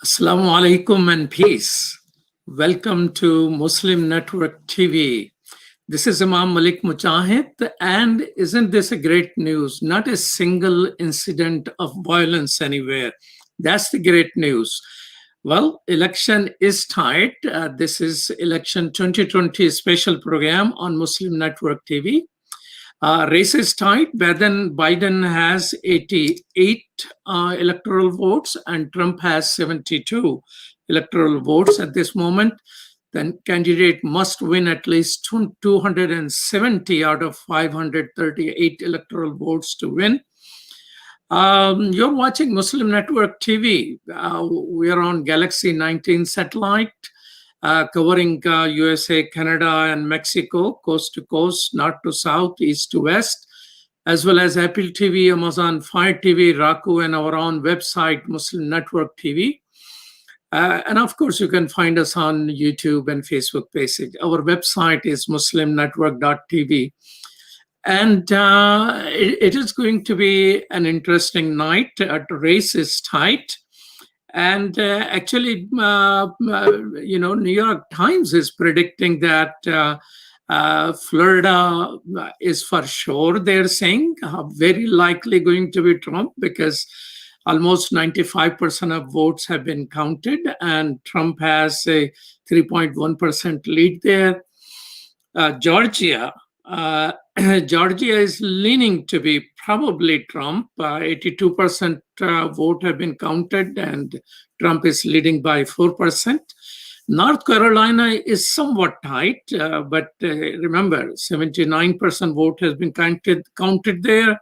Assalamu alaikum and peace. Welcome to Muslim Network TV. This is Imam Malik Mujahid, and isn't this a great news? Not a single incident of violence anywhere. That's the great news. Well, election is tight. This is Election 2020 special program on Muslim Network TV. Race is tight. Biden has 88 electoral votes and Trump has 72 electoral votes at this moment. Then candidate must win at least 270 out of 538 electoral votes to win. You're watching Muslim Network TV. We are on Galaxy 19 satellite, covering USA, Canada, and Mexico, coast to coast, north to south, east to west, as well as Apple TV, Amazon Fire TV, Roku, and our own website, Muslim Network TV. And of course, you can find us on YouTube and Facebook pages. Our website is muslimnetwork.tv. And it is going to be an interesting night. The race is tight. And actually, New York Times is predicting that Florida is for sure, they're saying, very likely going to be Trump because almost 95% of votes have been counted and Trump has a 3.1% lead there. Georgia is leaning to be probably Trump. 82% vote have been counted and Trump is leading by 4%. North Carolina is somewhat tight, but remember, 79% vote has been counted there,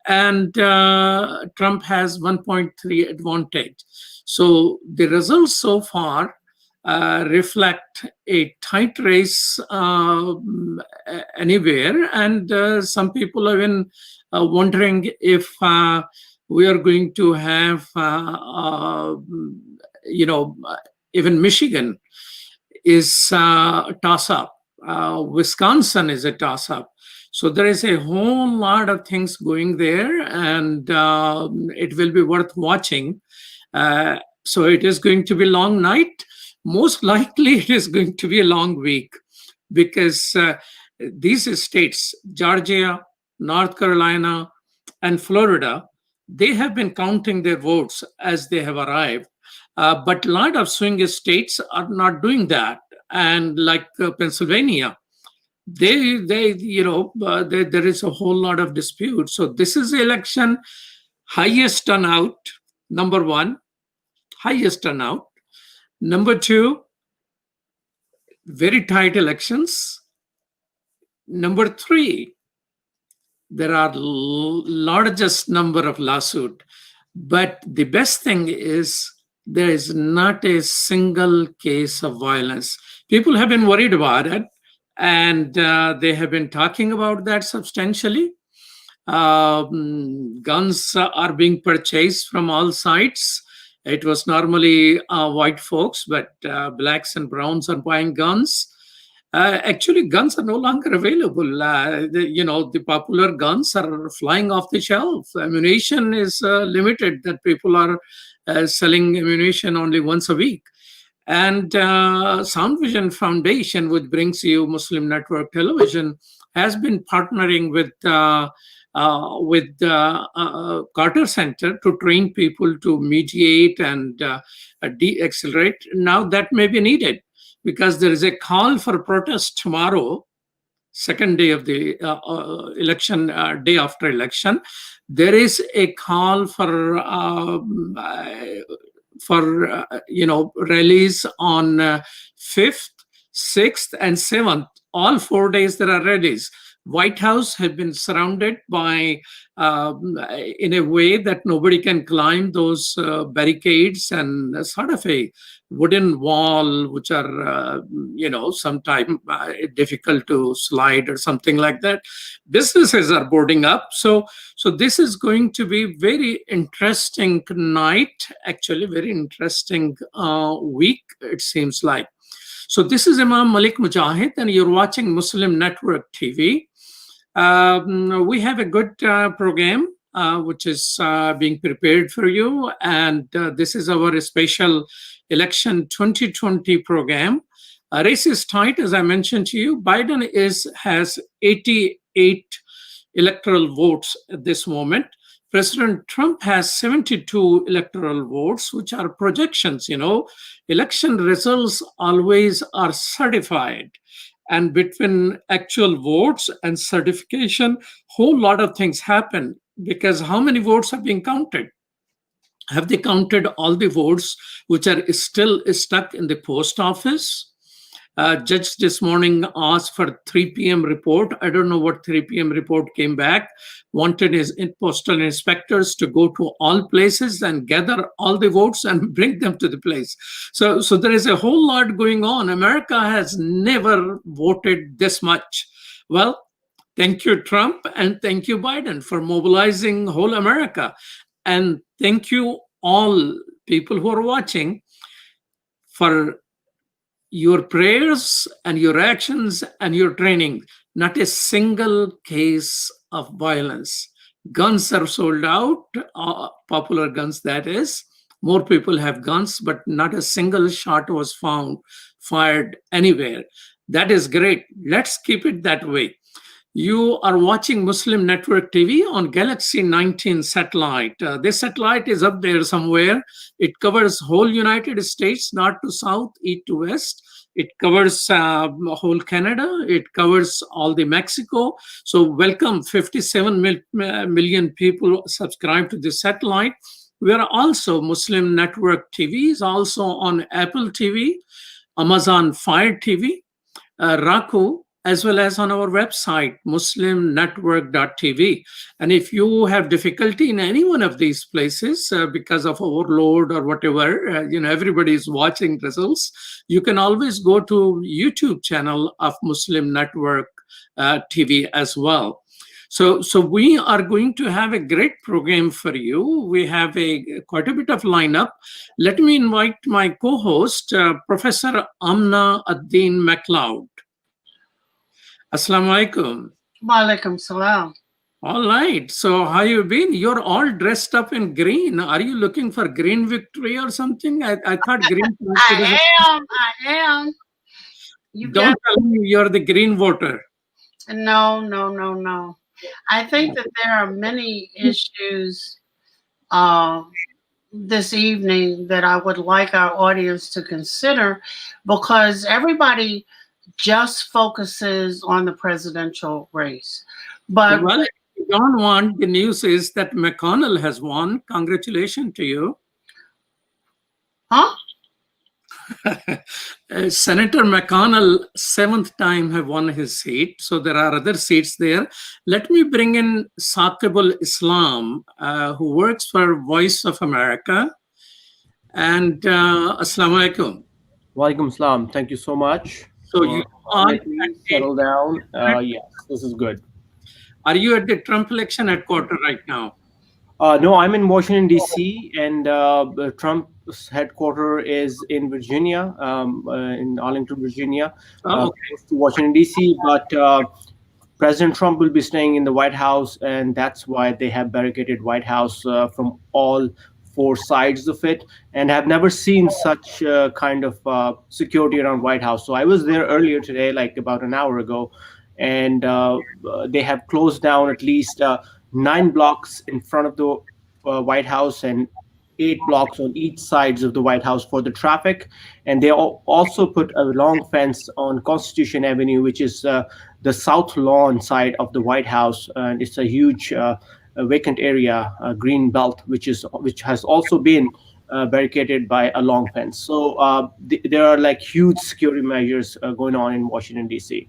and Trump has 1.3 advantage. So the results so far reflect a tight race anywhere, and some people have been wondering if we are going to have, even Michigan is a toss-up. Wisconsin is a toss-up. So there is a whole lot of things going there, and it will be worth watching. So it is going to be a long night. Most likely it is going to be a long week because these states, Georgia, North Carolina, and Florida, they have been counting their votes as they have arrived. But a lot of swing states are not doing that. And like Pennsylvania, there is a whole lot of dispute. So this is the election, highest turnout, number one, highest turnout. Number two, very tight elections. Number three, there are largest number of lawsuits. But the best thing is there is not a single case of violence. People have been worried about it, and they have been talking about that substantially. Guns are being purchased from all sides. It was normally white folks, but blacks and browns are buying guns. Actually, guns are no longer available. The popular guns are flying off the shelf. Ammunition is limited, that people are selling ammunition only once a week. And Sound Vision Foundation, which brings you Muslim Network Television, has been partnering with Carter Center to train people to mediate and de-accelerate. Now that may be needed because there is a call for protest tomorrow, second day of the election, day after election. There is a call for rallies on 5th, 6th, and 7th. All 4 days there are rallies. White House has been surrounded by, in a way that nobody can climb those barricades and sort of a wooden wall, which are, sometimes difficult to slide or something like that. Businesses are boarding up. So this is going to be very interesting night, actually very interesting week, it seems like. So this is Imam Malik Mujahid, and you're watching Muslim Network TV. We have a good program. which is being prepared for you. And this is our special election 2020 program. Race is tight, as I mentioned to you. Biden has 88 electoral votes at this moment. President Trump has 72 electoral votes, which are projections. Election results always are certified. And between actual votes and certification, whole lot of things happen, because how many votes are being counted? Have they counted all the votes which are still stuck in the post office? Judge this morning asked for 3 p.m. report. I don't know what 3 p.m. report came back. Wanted his postal inspectors to go to all places and gather all the votes and bring them to the place. So there is a whole lot going on. America has never voted this much. Well, thank you, Trump, and thank you, Biden, for mobilizing whole America. And thank you all people who are watching for your prayers and your actions and your training. Not a single case of violence. Guns are sold out, popular guns, that is. More people have guns, but not a single shot was fired anywhere. That is great. Let's keep it that way. You are watching Muslim Network TV on Galaxy 19 satellite. This satellite is up there somewhere. It covers whole United States, north to south, east to west. It covers whole Canada. It covers all the Mexico. So welcome, 57 million people subscribe to this satellite. We are also, Muslim Network TV is also on Apple TV, Amazon Fire TV, Roku, as well as on our website, muslimnetwork.tv. And if you have difficulty in any one of these places because of overload or whatever, everybody is watching results, you can always go to YouTube channel of Muslim Network TV as well. So we are going to have a great program for you. We have quite a bit of lineup. Let me invite my co-host, Professor Amna Ad-Din MacLeod. Assalamu alaikum. Wa alaikum salam. All right. So how you been? You're all dressed up in green. Are you looking for green victory or something? I thought green. I am. Don't tell me you're the green voter. No. I think that there are many issues this evening that I would like our audience to consider, because everybody just focuses on the presidential race. But well, if you don't want, the news is that McConnell has won. Congratulations to you. Huh? Senator McConnell, 7th time, have won his seat. So there are other seats there. Let me bring in Saqibul Islam, who works for Voice of America. And Assalamu alaikum. Wa alaikum salam. Thank you so much. So you are settle down. Yes, this is good. Are you at the Trump election headquarters right now? No, I'm in Washington, D.C., and Trump's headquarters is in Virginia, in Arlington, Virginia, close to Washington, D.C., but President Trump will be staying in the White House, and that's why they have barricaded White House from all 4 sides of it, and have never seen such kind of security around White House. So I was there earlier today, like about an hour ago, and they have closed down at least 9 blocks in front of the White House and 8 blocks on each sides of the White House for the traffic. And they also put a long fence on Constitution Avenue, which is the south lawn side of the White House, and it's a huge vacant area, green belt, which has also been barricaded by a long fence. So there are like huge security measures going on in Washington, D.C.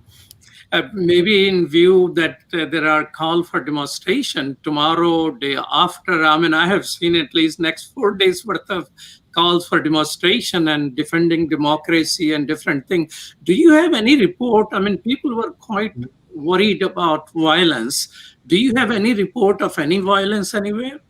Maybe in view that there are calls for demonstration tomorrow, day after. I mean, I have seen at least next 4 days worth of calls for demonstration and defending democracy and different things. Do you have any report? I mean, people were quite worried about violence. Do you have any report of any violence anywhere?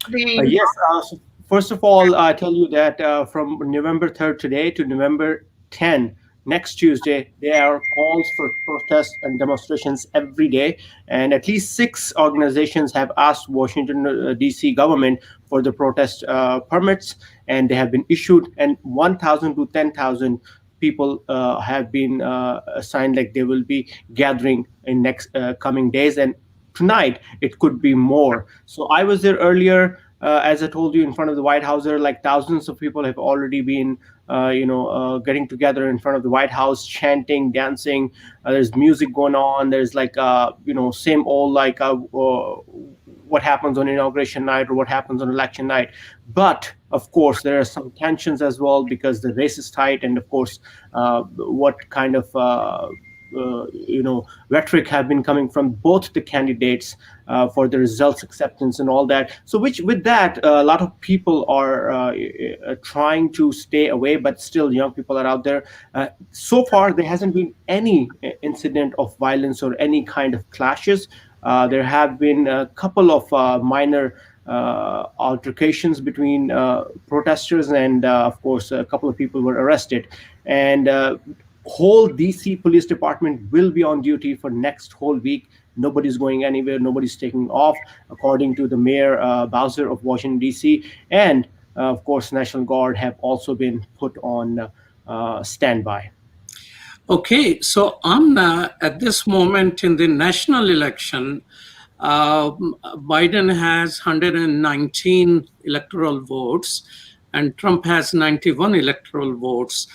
Yes. First of all, I tell you that from November 3rd today to November 10, next Tuesday. There are calls for protests and demonstrations every day, and at least 6 organizations have asked Washington D.C. government for the protest permits, and they have been issued. And 1,000 to 10,000 people have been assigned, like they will be gathering in next coming days, and tonight it could be more. So I was there earlier. As I told you, in front of the White House, there are like thousands of people have already been, getting together in front of the White House, chanting, dancing. There's music going on. There's like, same old like what happens on inauguration night or what happens on election night. But of course, there are some tensions as well because the race is tight, and of course, what kind of rhetoric have been coming from both the candidates for the results acceptance and all that. So with that, a lot of people are trying to stay away, but still young people are out there. So far, there hasn't been any incident of violence or any kind of clashes. There have been a couple of minor altercations between protesters, and of course, a couple of people were arrested. And whole DC Police Department will be on duty for next whole week. Nobody's going anywhere. Nobody's taking off, according to the Mayor Bowser of Washington DC, and of course, National Guard have also been put on standby. Okay, so Amna, at this moment in the national election, Biden has 119 electoral votes and Trump has 91 electoral votes.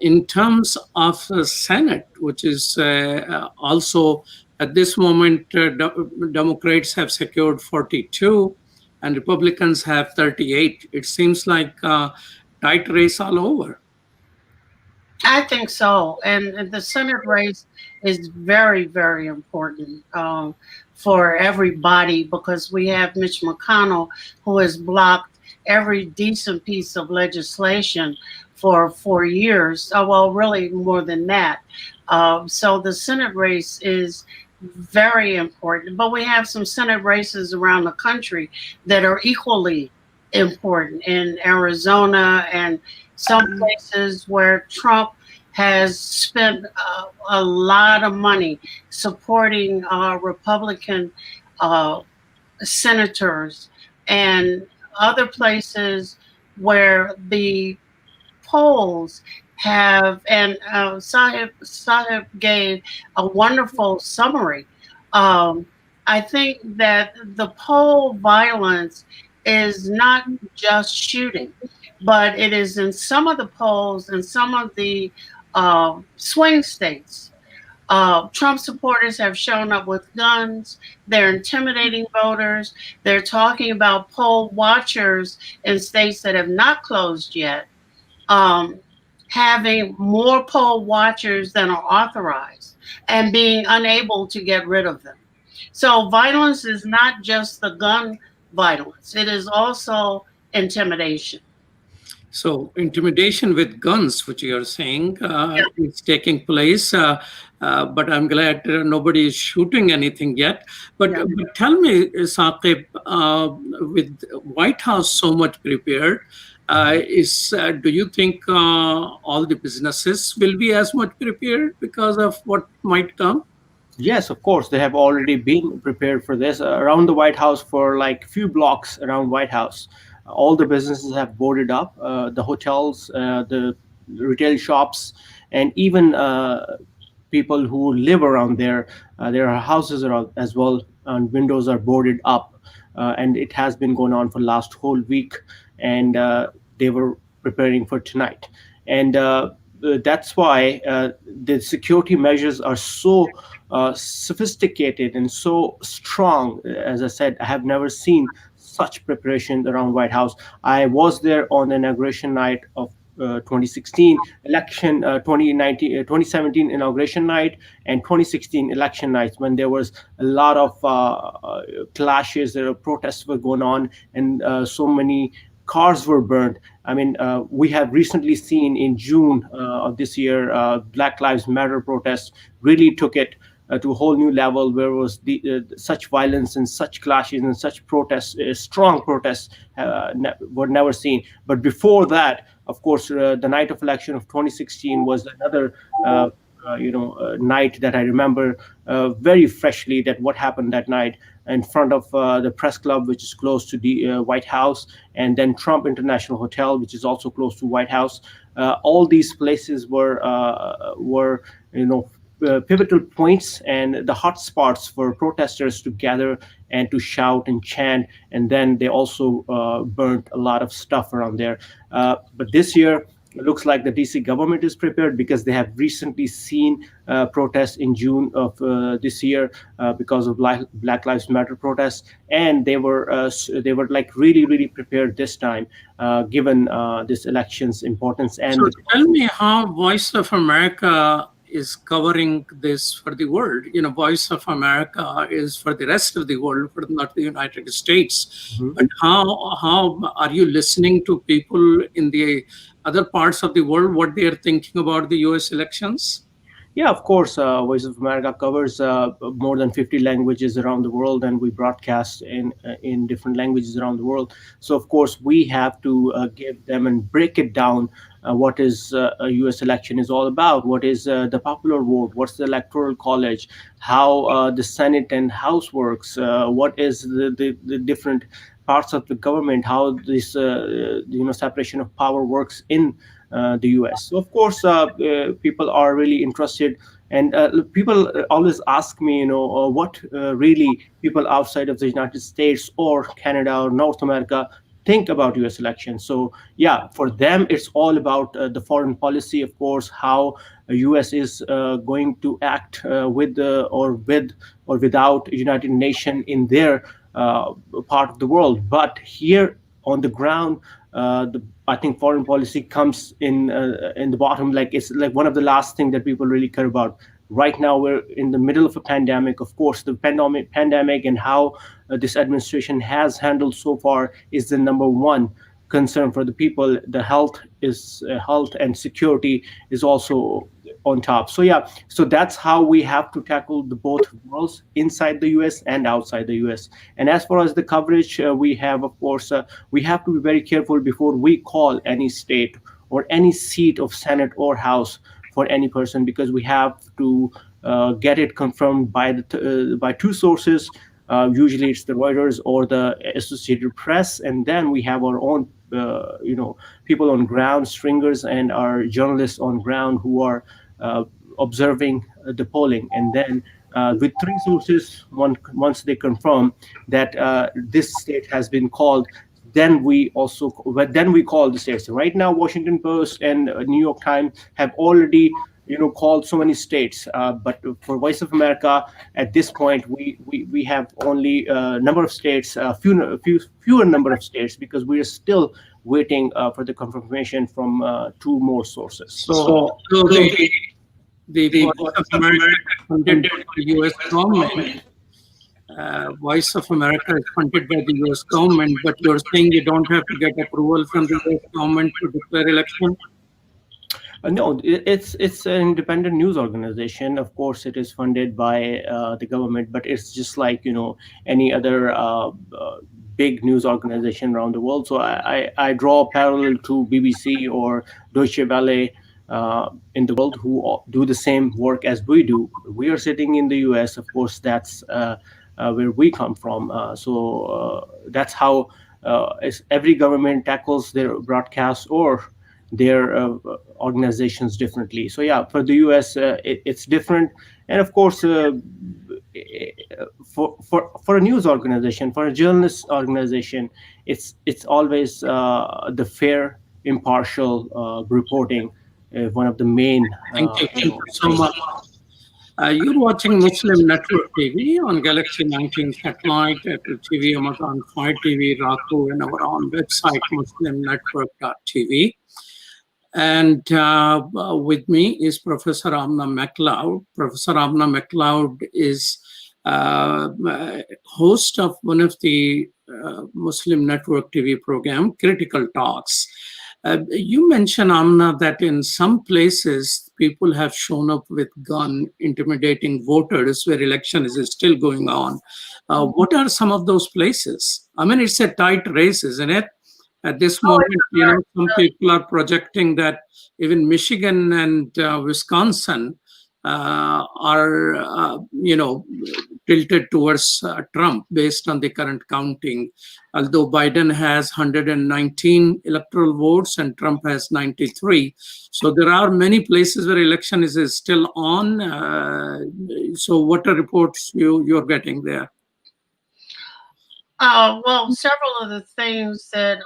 In terms of the Senate, which is also at this moment, Democrats have secured 42 and Republicans have 38. It seems like a tight race all over. I think so. And the Senate race is very, very important for everybody, because we have Mitch McConnell, who has blocked every decent piece of legislation for 4 years. Well, really more than that. So the Senate race is very important. But we have some Senate races around the country that are equally important, in Arizona and some places where Trump has spent a lot of money supporting Republican senators, and other places where the polls have, and Sahib gave a wonderful summary. I think that the poll violence is not just shooting, but it is in some of the polls and some of the swing states. Trump supporters have shown up with guns. They're intimidating voters. They're talking about poll watchers in states that have not closed yet, having more poll watchers than are authorized and being unable to get rid of them. So violence is not just the gun violence. It is also intimidation. So intimidation with guns, which you are saying, is taking place. But I'm glad nobody is shooting anything yet. But tell me, Saqib, with White House so much prepared, do you think all the businesses will be as much prepared because of what might come? Yes, of course. They have already been prepared for this. Around the White House, for like few blocks around White House, all the businesses have boarded up, the hotels, the retail shops, and even people who live around there. There are houses around as well, and windows are boarded up. And it has been going on for the last whole week, and they were preparing for tonight. And that's why the security measures are so sophisticated and so strong. As I said, I have never seen such preparation around White House. I was there on the inauguration night of 2016 election, 2017 inauguration night, and 2016 election nights, when there was a lot of clashes, protests were going on, and so many cars were burned. I mean, we have recently seen in June of this year, Black Lives Matter protests really took it to a whole new level, where was such violence and such clashes and such protests, strong protests were never seen. But before that, of course, the night of election of 2016 was another night that I remember very freshly, that what happened that night in front of the press club, which is close to the White House, and then Trump International Hotel, which is also close to White House. All these places were pivotal points and the hot spots for protesters to gather and to shout and chant. And then they also burnt a lot of stuff around there. But this year, it looks like the DC government is prepared, because they have recently seen protests in June of this year because of Black Lives Matter protests, and they were like really prepared this time, given this election's importance. And so tell me how Voice of America is covering this for the world. Voice of America is for the rest of the world, for not the United States. Mhm. But how are you listening to people in the other parts of the world, what they are thinking about the US elections? Yeah, of course. Voice of America covers more than 50 languages around the world, and we broadcast in different languages around the world. So, of course, we have to give them and break it down. What is a U.S. election is all about? What is the popular vote? What's the electoral college? How the Senate and House works? What is the different parts of the government? How this separation of power works in the US. So of course, people are really interested, and people always ask me, what really people outside of the United States or Canada or North America think about US elections. So yeah, for them, it's all about the foreign policy, of course, how the US is going to act with or without United Nations in their part of the world. But here on the ground, I think foreign policy comes in the bottom. Like, it's like one of the last thing that people really care about. Right now, we're in the middle of a pandemic. Of course, the pandemic and how this administration has handled so far is the number one concern for the people. The health and security is also on top. So yeah, so that's how we have to tackle the both worlds, inside the US and outside the US. And as far as the coverage, we have, of course, we have to be very careful before we call any state or any seat of Senate or House for any person, because we have to get it confirmed by two sources. Usually it's the Reuters or the Associated Press, and then we have our own people on ground, stringers, and our journalists on ground who are observing the polling. And then with three sources, once they confirm that this state has been called, then we call the states. Right now, Washington Post and New York Times have already called so many states, but for Voice of America, at this point, we have only a number of states, fewer number of states, because we are still waiting for the confirmation from two more sources. So the Voice of America is funded by the US government. Voice of America is funded by the US government, but you're saying you don't have to get approval from the US government to declare election? No, it's an independent news organization. Of course, it is funded by the government, but it's just like any other big news organization around the world. So I draw a parallel to BBC or Deutsche Welle in the world, who do the same work as we do. We are sitting in the US. Of course, that's where we come from. So that's how every government tackles their broadcasts or their organizations differently. So yeah, for the US, it's different. And of course, for a news organization, for a journalist organization, it's always the fair, impartial reporting, one of the main. Thank you so much. You're watching Muslim Network TV on Galaxy 19 satellite, Apple TV, Amazon Fire TV, Roku, and our own website, muslimnetwork.tv. And with me is Professor Amna McLeod. Professor Amna McLeod is host of one of the Muslim Network TV program, Critical Talks. You mentioned, Amna, that in some places people have shown up with gun intimidating voters where election is still going on. What are some of those places? I mean, it's a tight race, isn't it? At this moment, some people are projecting that even Michigan and Wisconsin are, tilted towards Trump based on the current counting. Although Biden has 119 electoral votes and Trump has 93. So there are many places where election is still on. So what are reports you're getting there? Well, several of the things that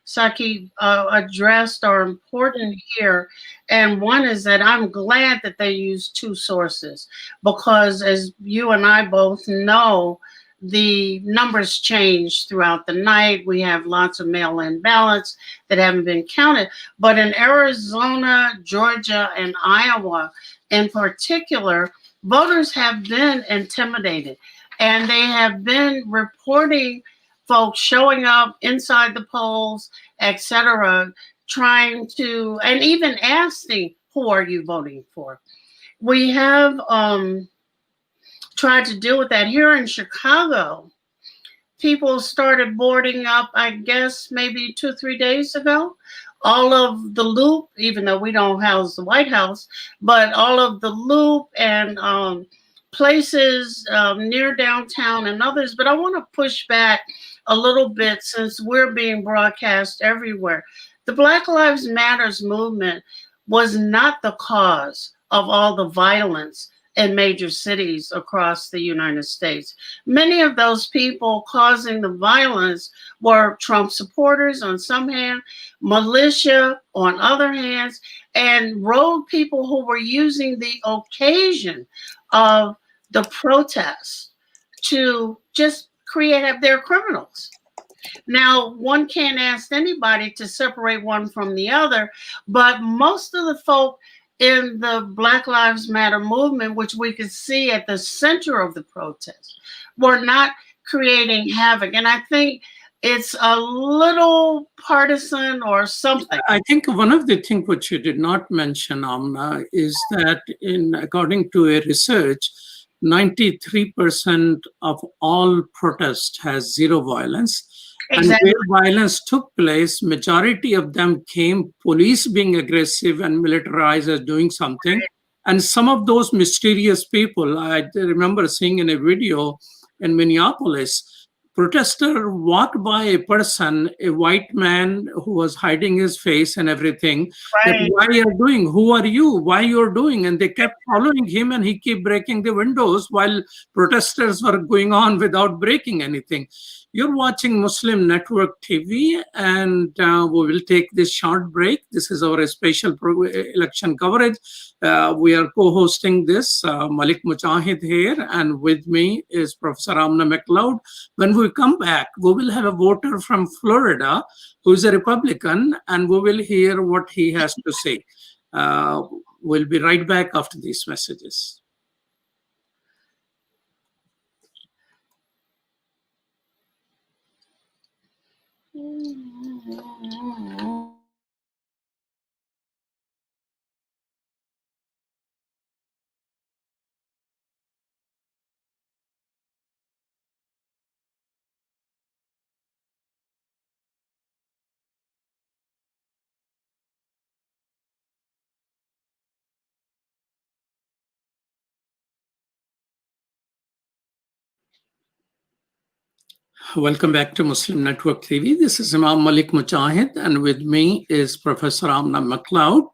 Saki addressed are important here. And one is that I'm glad that they used two sources because, as you and I both know, the numbers change throughout the night. We have lots of mail-in ballots that haven't been counted. But in Arizona, Georgia, and Iowa in particular, voters have been intimidated. And they have been reporting folks showing up inside the polls, etc., trying to, and even asking, who are you voting for? We have tried to deal with that here in Chicago. People started boarding up, I guess, maybe 2 or 3 days ago. All of the Loop, even though we don't house the White House, but all of the Loop and places near downtown and others. But I want to push back a little bit since we're being broadcast everywhere. The Black Lives Matters movement was not the cause of all the violence in major cities across the United States. Many of those people causing the violence were Trump supporters on some hand, militia on other hands, and rogue people who were using the occasion of the protests to just create their criminals. Now, one can't ask anybody to separate one from the other, but most of the folk in the Black Lives Matter movement, which we could see at the center of the protest, were not creating havoc. And I think it's a little partisan or something. I think one of the things which you did not mention, Amna, is that according to a research, 93% of all protest has zero violence. Exactly. And where violence took place, majority of them came police being aggressive and militarized as doing something. And some of those mysterious people, I remember seeing in a video in Minneapolis, protester walked by a person, a white man who was hiding his face and everything. Right. Why you're doing? Who are you? Why you're doing? And they kept following him, and he kept breaking the windows while protesters were going on without breaking anything. You're watching Muslim Network TV, and we will take this short break. This is our special election coverage. We are co-hosting this, Malik Mujahid here, and with me is Professor Amna McLeod. When we come back, we will have a voter from Florida who is a Republican, and we will hear what he has to say. We'll be right back after these messages. Welcome back to Muslim Network TV. This is Imam Malik Mujahid, and with me is Professor Amna McLeod.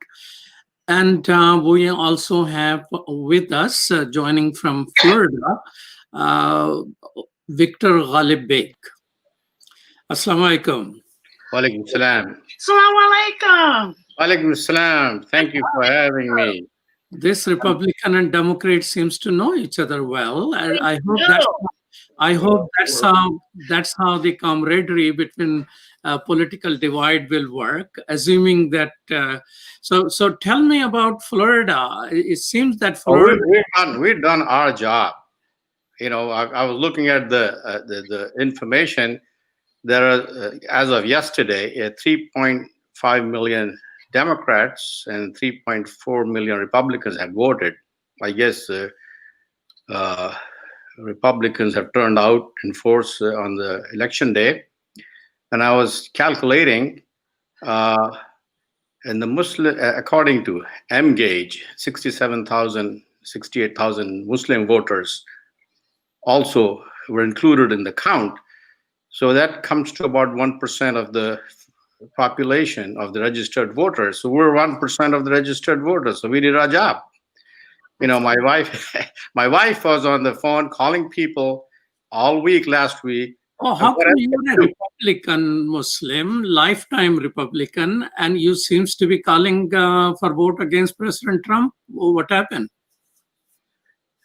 And we also have with us, joining from Florida, Victor Ghalib Beg. Assalamu alaikum. Walaikum salam. Assalamu alaikum. Walaikum salam. Thank you for having me. This Republican and Democrat seems to know each other well. I hope that's how the camaraderie between political divide will work. Assuming that, so tell me about Florida. It seems that Florida, we've done our job. You know, I was looking at the information. There are, as of yesterday, 5 million Democrats and 3.4 million Republicans have voted. I guess Republicans have turned out in force on the election day. And I was calculating, and the Muslim, according to MGauge, 67,000, 68,000 Muslim voters also were included in the count. So that comes to about 1% of the population of the registered voters. So we're 1% of the registered voters. So we did our job. You know, my wife was on the phone calling people all week last week. Oh, how come you're a Republican Muslim, lifetime Republican, and you seems to be calling for vote against President Trump? What happened?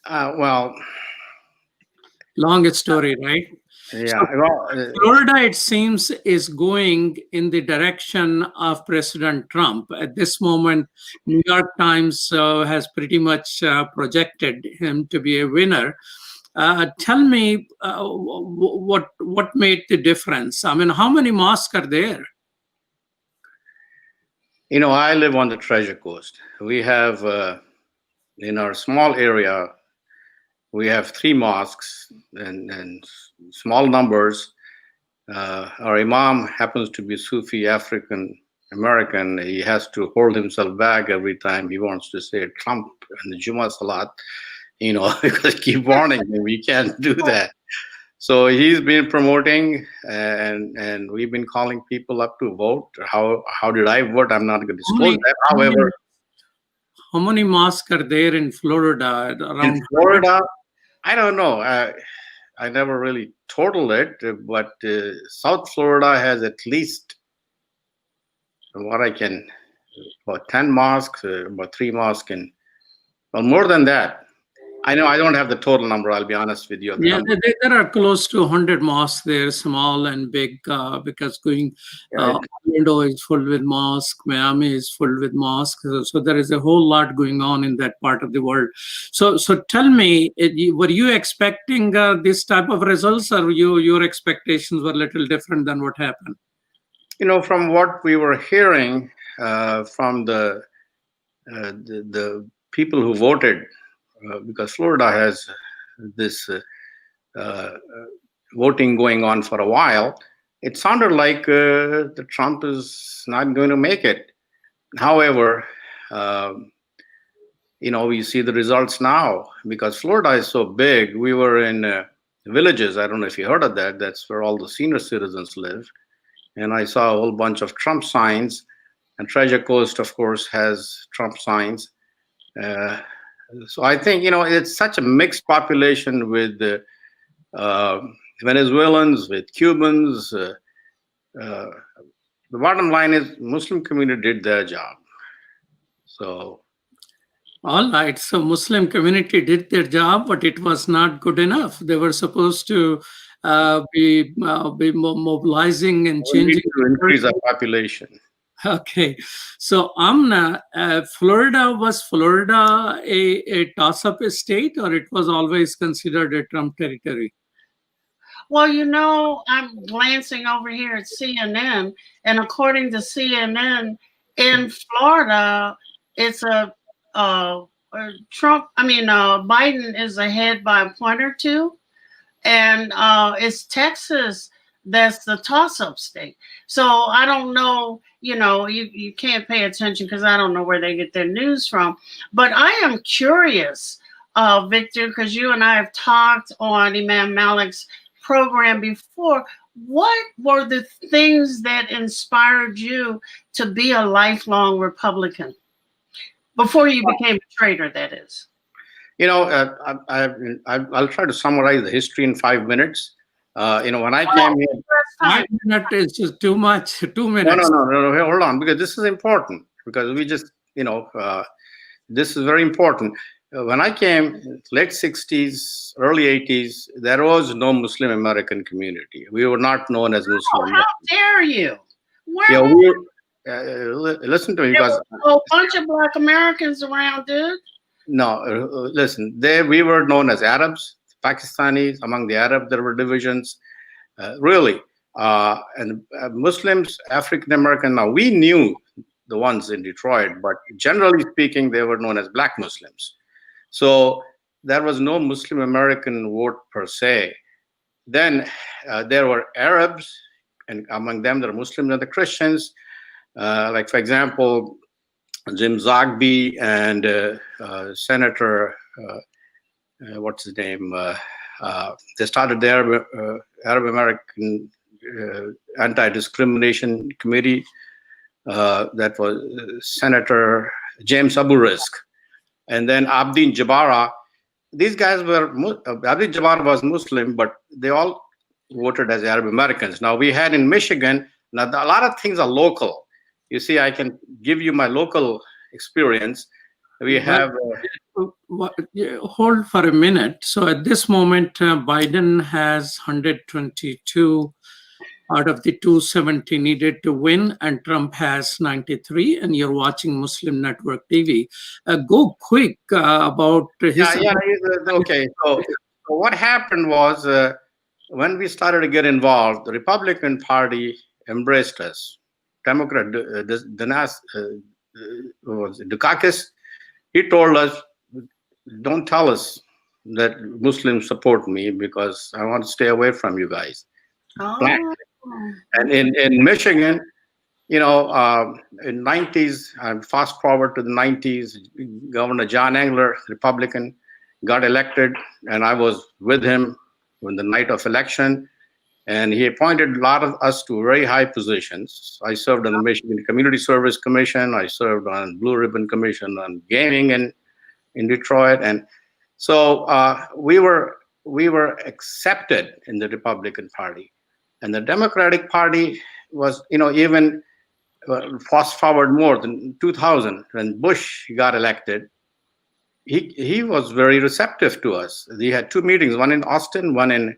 Well, long story, right? Yeah. So, Well, Florida, it seems, is going in the direction of President Trump. At this moment, New York Times has pretty much projected him to be a winner. Tell me what made the difference? I mean, how many mosques are there? you know, I live on the Treasure Coast. We have, in our small area, we have 3 mosques and small numbers. Our imam happens to be Sufi African American. He has to hold himself back every time he wants to say Trump and the Jummah Salat, you know, because keep warning him, we can't do that. So he's been promoting, and we've been calling people up to vote. How did I vote? I'm not going to disclose that. However, how many mosques are there in Florida? Around in Florida, I don't know. I never really totaled it, but South Florida has at least, what I can, about 10 mosques, about 3 mosques, and well, more than that. I know I don't have the total number, I'll be honest with you. Yeah, there are close to 100 mosques there, small and big, because going Orlando is full with mosques, Miami is full with mosques. So there is a whole lot going on in that part of the world. So tell me, were you expecting this type of results, or your expectations were a little different than what happened? You know, from what we were hearing from the people who voted, because Florida has this voting going on for a while, it sounded like the Trump is not going to make it. However, you know, we see the results now because Florida is so big. We were in villages. I don't know if you heard of that. That's where all the senior citizens live. And I saw a whole bunch of Trump signs. And Treasure Coast, of course, has Trump signs. So I think, you know, it's such a mixed population with Venezuelans, with Cubans. The bottom line is Muslim community did their job. So. All right. So Muslim community did their job, but it was not good enough. They were supposed to be mobilizing and changing. To increase our population. Okay, so Amna, was Florida a toss-up state, or it was always considered a Trump territory? Well, you know, I'm glancing over here at CNN, and according to CNN, in Florida, it's Biden is ahead by a point or two, and it's Texas that's the toss-up state. So I don't know, you know, you can't pay attention because I don't know where they get their news from. But I am curious, Victor, because you and I have talked on Imam Malik's program before. What were the things that inspired you to be a lifelong Republican before you became a traitor, that is? You know, I'll try to summarize the history in 5 minutes. You know, when I came here, 5 minutes is just too much. 2 minutes. No, hold on, because this is important. Because we just, you know, this is very important. When I came, late 60s, early 80s, there was no Muslim American community. We were not known as Muslim. Oh, how dare you? Listen to me, because a whole bunch of Black Americans around, dude. No, listen. We were known as Arabs, Pakistanis. Among the Arabs, there were divisions. Really, And Muslims, African American. Now we knew the ones in Detroit, but generally speaking, they were known as Black Muslims. So there was no Muslim American vote per se. Then there were Arabs, and among them there are Muslims and the Christians. Like, for example, Jim Zogby and Senator, what's his name? They started the Arab American Anti-Discrimination Committee. That was Senator James Abu Rizk. And then Abdin Jabara. These guys were, Abdin Jabara was Muslim, but they all voted as Arab Americans. Now we had in Michigan, now a lot of things are local. You see, I can give you my local experience. We have... hold for a minute. So at this moment, Biden has 122 out of the 270 needed to win, and Trump has 93, and you're watching Muslim Network TV. Go quick about his... Okay. So what happened was when we started to get involved, the Republican Party embraced us. Democrat, Dukakis, he told us, don't tell us that Muslims support me because I want to stay away from you guys. Oh. And in Michigan, you know, in 90s, fast forward to the 90s, Governor John Engler, Republican, got elected, and I was with him on the night of election, and he appointed a lot of us to very high positions. I served on the Michigan Community Service Commission. I served on Blue Ribbon Commission on gaming in Detroit, and so we were accepted in the Republican Party. And the Democratic Party was, you know, even fast forward more than 2000 when Bush got elected. He was very receptive to us. We had two meetings, one in Austin, one in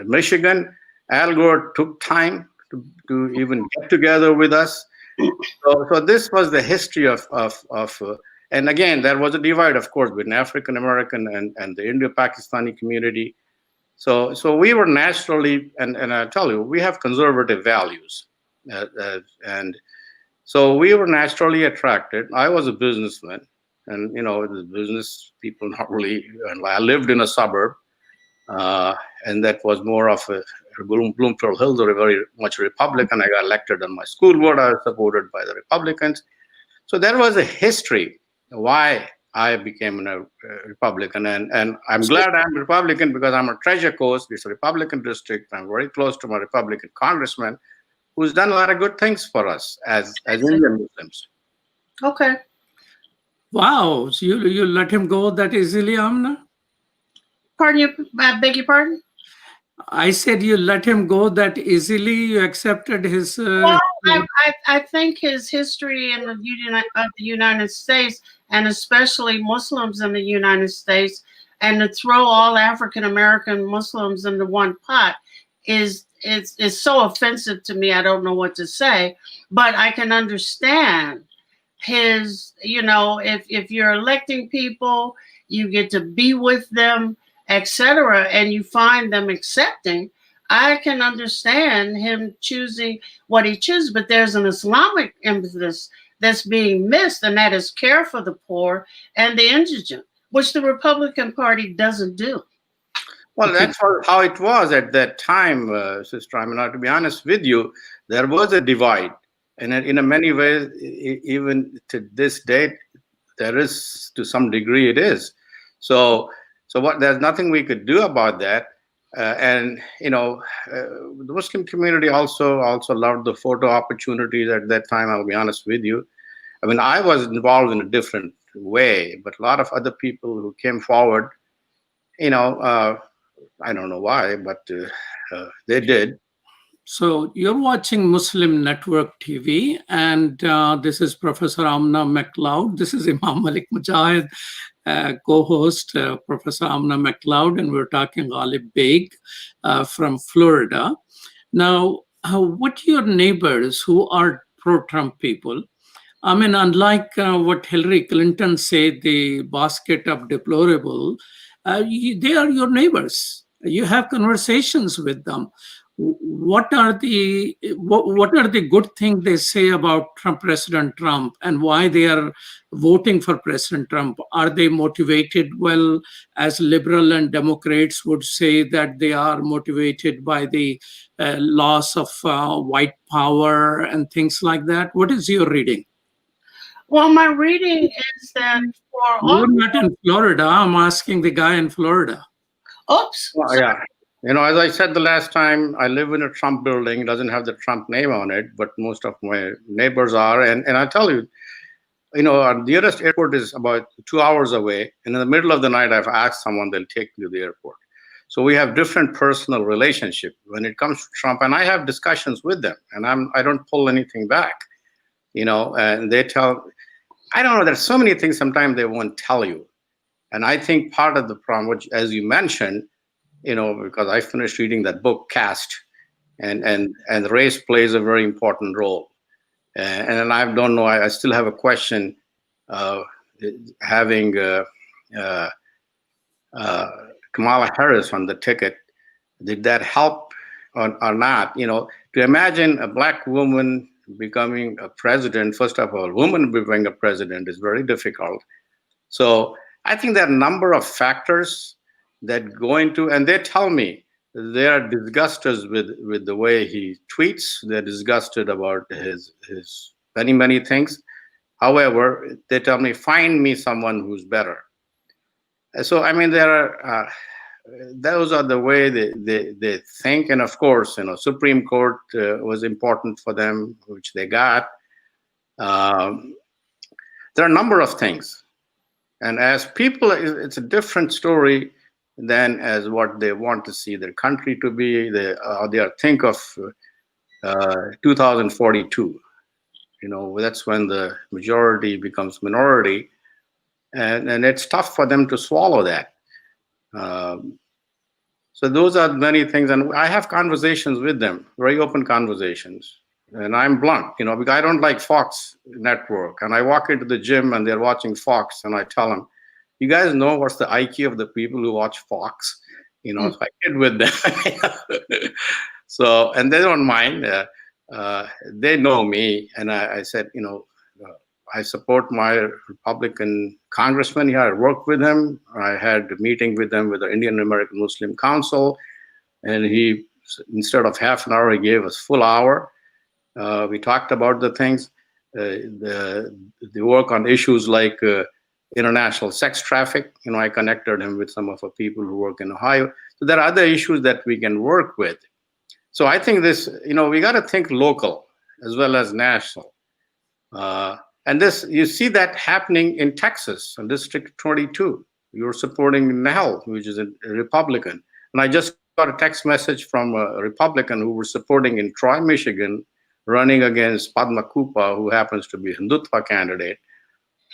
Michigan. Al Gore took time to even get together with us. So this was the history of and again, there was a divide, of course, between African American and the Indo-Pakistani community. So we were naturally, and I tell you, we have conservative values, and so we were naturally attracted. I was a businessman, and you know, the business people not really. I lived in a suburb, and that was more of a Bloomfield Hills are very much Republican. I got elected on my school board. I was supported by the Republicans. So there was a history why I became a Republican, and I'm glad I'm Republican because I'm a Treasure Coast. It's a Republican district. I'm very close to my Republican congressman, who's done a lot of good things for us as Indian Muslims. Okay. Wow, so you let him go that easily, Amna? Pardon you? I beg your pardon? I said you let him go that easily. You accepted his. Well, I think his history in the United States, and especially Muslims in the United States, and to throw all African American Muslims into one pot is so offensive to me. I don't know what to say, but I can understand his. You know, if you're electing people, you get to be with them, etc., and you find them accepting. I can understand him choosing what he chooses, but there's an Islamic emphasis that's being missed, and that is care for the poor and the indigent, which the Republican Party doesn't do. Well, that's how it was at that time, Sister Amina. To be honest with you, there was a divide, and in many ways, even to this date, there is, to some degree, it is. So there's nothing we could do about that. And you know, the Muslim community also loved the photo opportunities at that time. I'll be honest with you. I mean, I was involved in a different way, but a lot of other people who came forward, you know, I don't know why, but they did. So you're watching Muslim Network TV, and this is Professor Amna McLeod. This is Imam Malik Mujahid, co-host Professor Amna McLeod, and we're talking Ghalib Beg from Florida. Now, what your neighbors who are pro-Trump people, I mean, unlike what Hillary Clinton said, the basket of deplorable, they are your neighbors. You have conversations with them. What are the good things they say about President Trump, and why they are voting for President Trump? Are they motivated? Well, as liberal and Democrats would say that they are motivated by the loss of white power and things like that. What is your reading? Well, my reading is that for all. You're not in Florida. I'm asking the guy in Florida. Oops. Well, yeah. As I said the last time, I live in a Trump building. It doesn't have the Trump name on it, but most of my neighbors are. And I tell you, our nearest airport is about 2 hours away. And in the middle of the night, I've asked someone, they'll take me to the airport. So we have different personal relationship when it comes to Trump. And I have discussions with them, and I don't pull anything back, and they tell, I don't know, there's so many things sometimes they won't tell you. And I think part of the problem, which, as you mentioned, because I finished reading that book, Caste, and race plays a very important role. And I don't know, I still have a question, having Kamala Harris on the ticket, did that help or not? To imagine a Black woman becoming a president, first of all, woman becoming a president is very difficult. So I think there are a number of factors that go into, and they tell me they are disgusted with the way he tweets. They're disgusted about his many things. However, they tell me, find me someone who's better. So there are those are the way they think. And of course, Supreme Court was important for them, which they got. There are a number of things. And as people, it's a different story than as what they want to see their country to be. They are think of 2042. That's when the majority becomes minority, and it's tough for them to swallow that. So those are many things, and I have conversations with them, very open conversations. And I'm blunt, because I don't like Fox Network. And I walk into the gym and they're watching Fox, and I tell them, you guys know what's the IQ of the people who watch Fox? So I kid with them. So, and they don't mind. They know me. And I said, I support my Republican congressman here. I worked with him. I had a meeting with them with the Indian American Muslim Council. And he, instead of half an hour, he gave us full hour. We talked about the things, the work on issues like international sex traffic. I connected him with some of the people who work in Ohio. So there are other issues that we can work with. So I think this, we got to think local as well as national. And this, you see that happening in Texas, in District 22. You're supporting Nell, which is a Republican. And I just got a text message from a Republican who was supporting in Troy, Michigan, running against Padma Kupa, who happens to be a Hindutva candidate.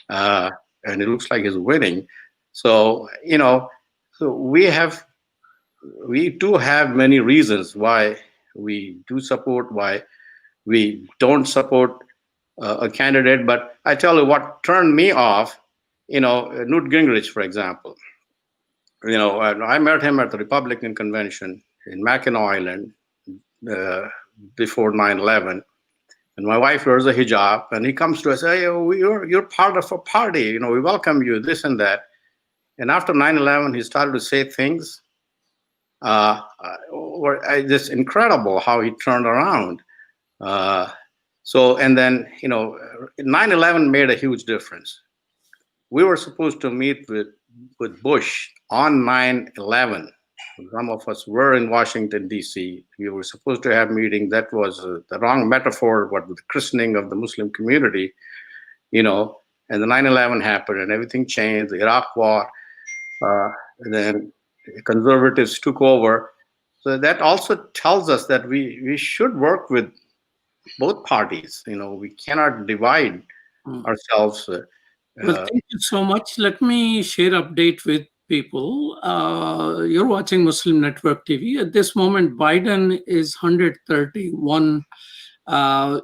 And it looks like he's winning. So, so we do have many reasons why we do support, why we don't support a candidate. But I tell you what turned me off, Newt Gingrich, for example. I met him at the Republican convention in Mackinac Island before 9/11. And my wife wears a hijab, and he comes to us, hey, you're part of a party, we welcome you, this and that. And after 9/11, he started to say things. It's incredible how he turned around. And then, 9/11 made a huge difference. We were supposed to meet with Bush on 9/11. Some of us were in Washington, D.C. We were supposed to have a meeting. That was the wrong metaphor, but with the christening of the Muslim community, and the 9/11 happened and everything changed, the Iraq war, and then conservatives took over. So that also tells us that we should work with both parties. We cannot divide ourselves. Well, thank you so much. Let me share update with people. You're watching Muslim Network TV. At this moment, Biden is 131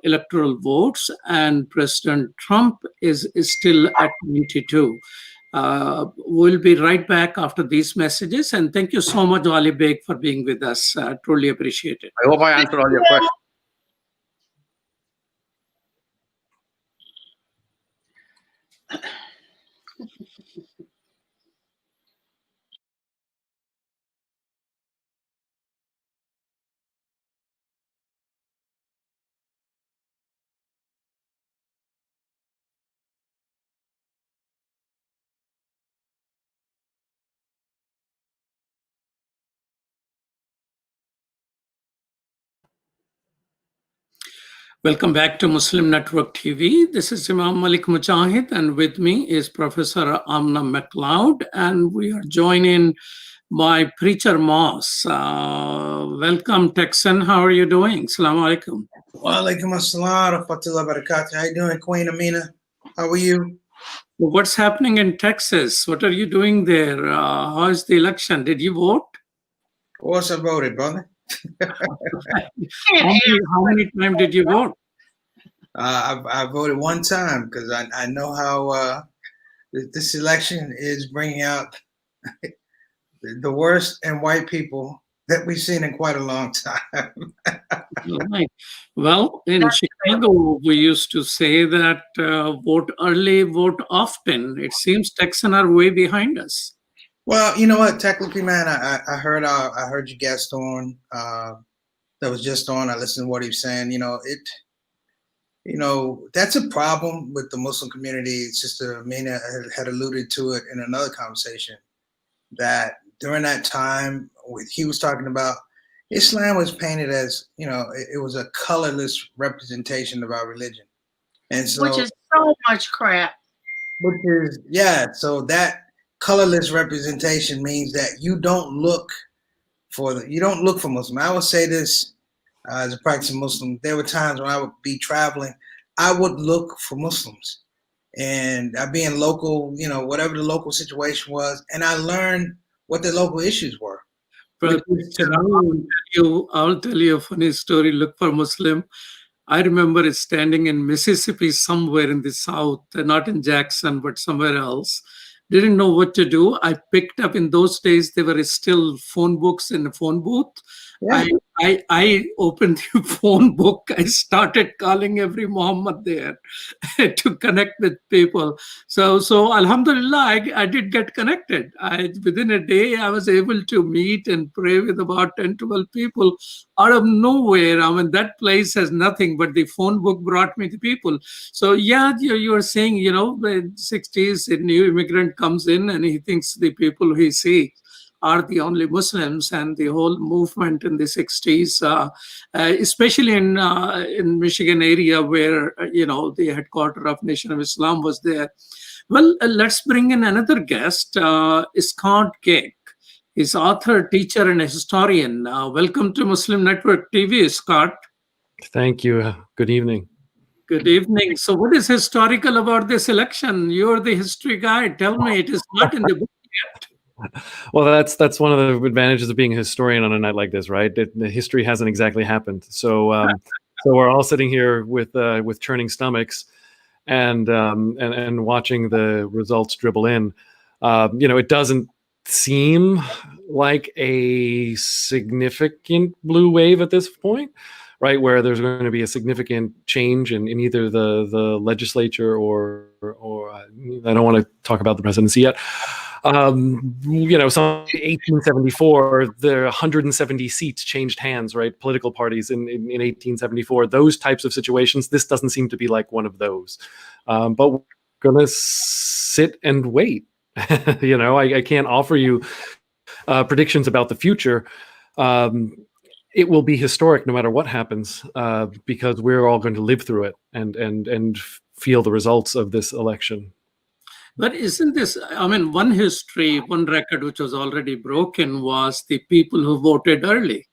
electoral votes, and President Trump is still at 92. We'll be right back after these messages. And thank you so much, Ali Beg, for being with us. Truly appreciate it. I hope I answered all your questions. Welcome back to Muslim Network TV. This is Imam Malik Mujahid, and with me is Professor Amna McLeod, and we are joining by Preacher Moss. Welcome, Texan. How are you doing? Assalamu alaikum. Wa alaikum assalam wa rahmatullahi wa barakatuh. How you doing, Queen Amina? How are you? What's happening in Texas? What are you doing there? How is the election? Did you vote? Of course I voted, brother. How many times did you vote? I voted one time because I know how this election is bringing out the worst in white people that we've seen in quite a long time. Right. Well, in Chicago, we used to say that vote early, vote often. It seems Texans are way behind us. Well, you know what? Technically, man, I heard your guest on that was just on. I listened to what he was saying. That's a problem with the Muslim community. Sister Amina had alluded to it in another conversation that during that time, he was talking about Islam was painted as, it was a colorless representation of our religion, and so which is so much crap. So that colorless representation means that you don't look for Muslim. I would say this as a practicing Muslim. There were times when I would be traveling, I would look for Muslims, and I'd be in local, whatever the local situation was, and I learned what the local issues were. But I'll tell you a funny story. Look for Muslim. I remember standing in Mississippi somewhere in the South, not in Jackson, but somewhere else. Didn't know what to do. I picked up, in those days, there were still phone books in the phone booth. Yeah. I opened the phone book. I started calling every Muhammad there to connect with people. So Alhamdulillah, I did get connected. Within a day, I was able to meet and pray with about 10, 12 people out of nowhere. I mean, that place has nothing, but the phone book brought me the people. So yeah, you are saying, in the 60s, a new immigrant comes in and he thinks the people he sees are the only Muslims, and the whole movement in the 60s, especially in Michigan area where, the headquarters of Nation of Islam was there. Well, let's bring in another guest, Scott Keck. He's author, teacher, and a historian. Welcome to Muslim Network TV, Scott. Thank you. Good evening. Good evening. So what is historical about this election? You're the history guy. Tell me, it is not in the book yet. Well, that's one of the advantages of being a historian on a night like this, right? The history hasn't exactly happened, so we're all sitting here with churning stomachs and watching the results dribble in. It doesn't seem like a significant blue wave at this point, right? Where there's going to be a significant change in either the legislature or I don't want to talk about the presidency yet. Some 1874, the 170 seats changed hands, right? Political parties in 1874, those types of situations. This doesn't seem to be like one of those. But we're going to sit and wait. I can't offer you predictions about the future. It will be historic no matter what happens, because we're all going to live through it and feel the results of this election. But isn't this, one one record which was already broken was the people who voted early.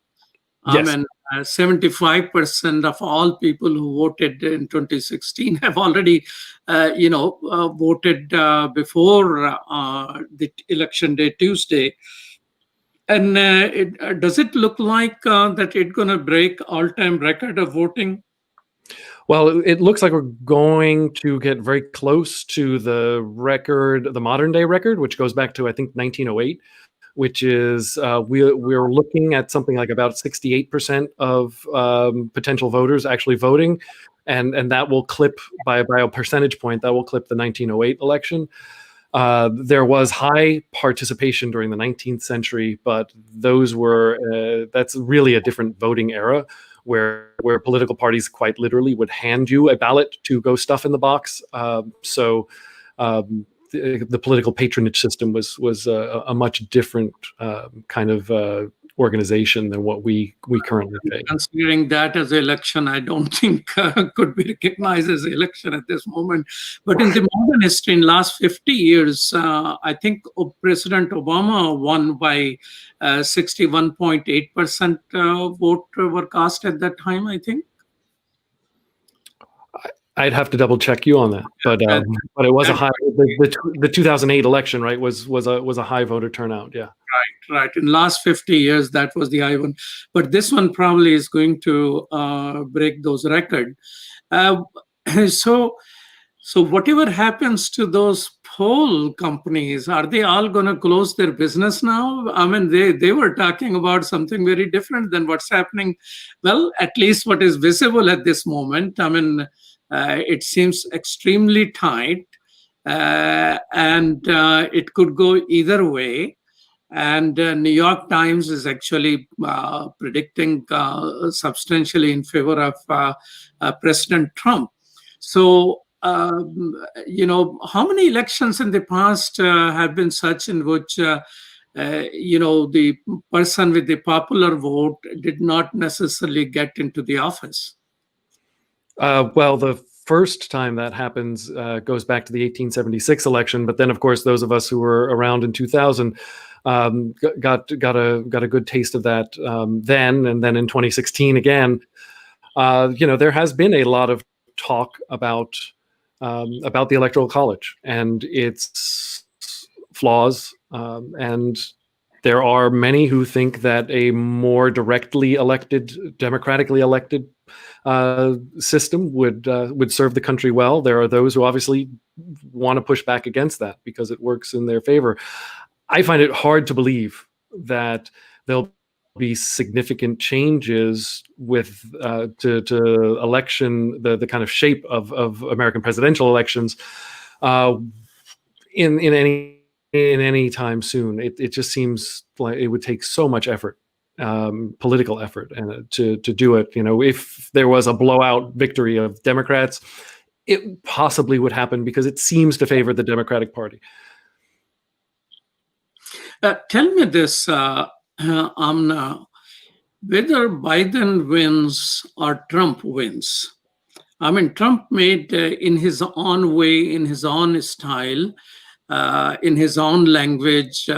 Yes. 75% of all people who voted in 2016 have already, voted before the election day, Tuesday. And does it look like that it's going to break all-time record of voting? Well, it looks like we're going to get very close to the record, the modern day record, which goes back to, I think, 1908, which is we're looking at something like about 68% of potential voters actually voting. And that will clip by a percentage point, that will clip the 1908 election. There was high participation during the 19th century, but those were that's really a different voting era where political parties quite literally would hand you a ballot to go stuff in the box. So the political patronage system was a much different kind of organization than what we currently face. Considering that as an election, I don't think could be recognized as an election at this moment. But in the modern history, in last 50 years, I think President Obama won by 61.8% vote were cast at that time, I think. I'd have to double check you on that, but it was a high. The 2008 election, right, was a high voter turnout. Yeah. Right. In last 50 years, that was the high one, but this one probably is going to break those records. So whatever happens to those poll companies, are they all going to close their business now? I mean, they were talking about something very different than what's happening. Well, at least what is visible at this moment. I mean. It seems extremely tight, and it could go either way. And New York Times is actually predicting substantially in favor of President Trump. So, how many elections in the past have been such in which, the person with the popular vote did not necessarily get into the office? Well, the first time that happens goes back to the 1876 election, but then, of course, those of us who were around in 2000 got a good taste of that then, and then in 2016 again. There has been a lot of talk about the Electoral College and its flaws, and there are many who think that a more directly elected, democratically elected system would serve the country well. There are those who obviously want to push back against that because it works in their favor. I find it hard to believe that there'll be significant changes with to election, the kind of shape of American presidential elections in any time soon. It just seems like it would take so much effort, political effort, and to do it. If there was a blowout victory of Democrats, it possibly would happen because it seems to favor the Democratic Party. Tell me this, Amna, whether Biden wins or Trump wins. I mean, Trump made in his own way, in his own style, in his own language,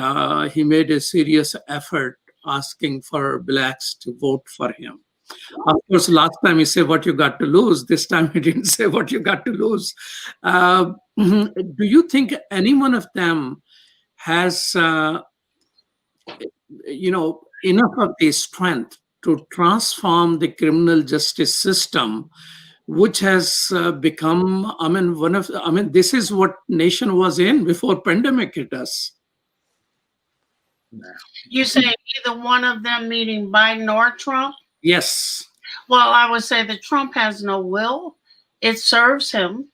he made a serious effort asking for blacks to vote for him. Of course, last time he said what you got to lose. This time he didn't say what you got to lose. Do you think any one of them has, enough of the strength to transform the criminal justice system, which has become, this is what nation was in before pandemic hit us? You say either one of them, meaning Biden or Trump? Yes. Well, I would say that Trump has no will. It serves him.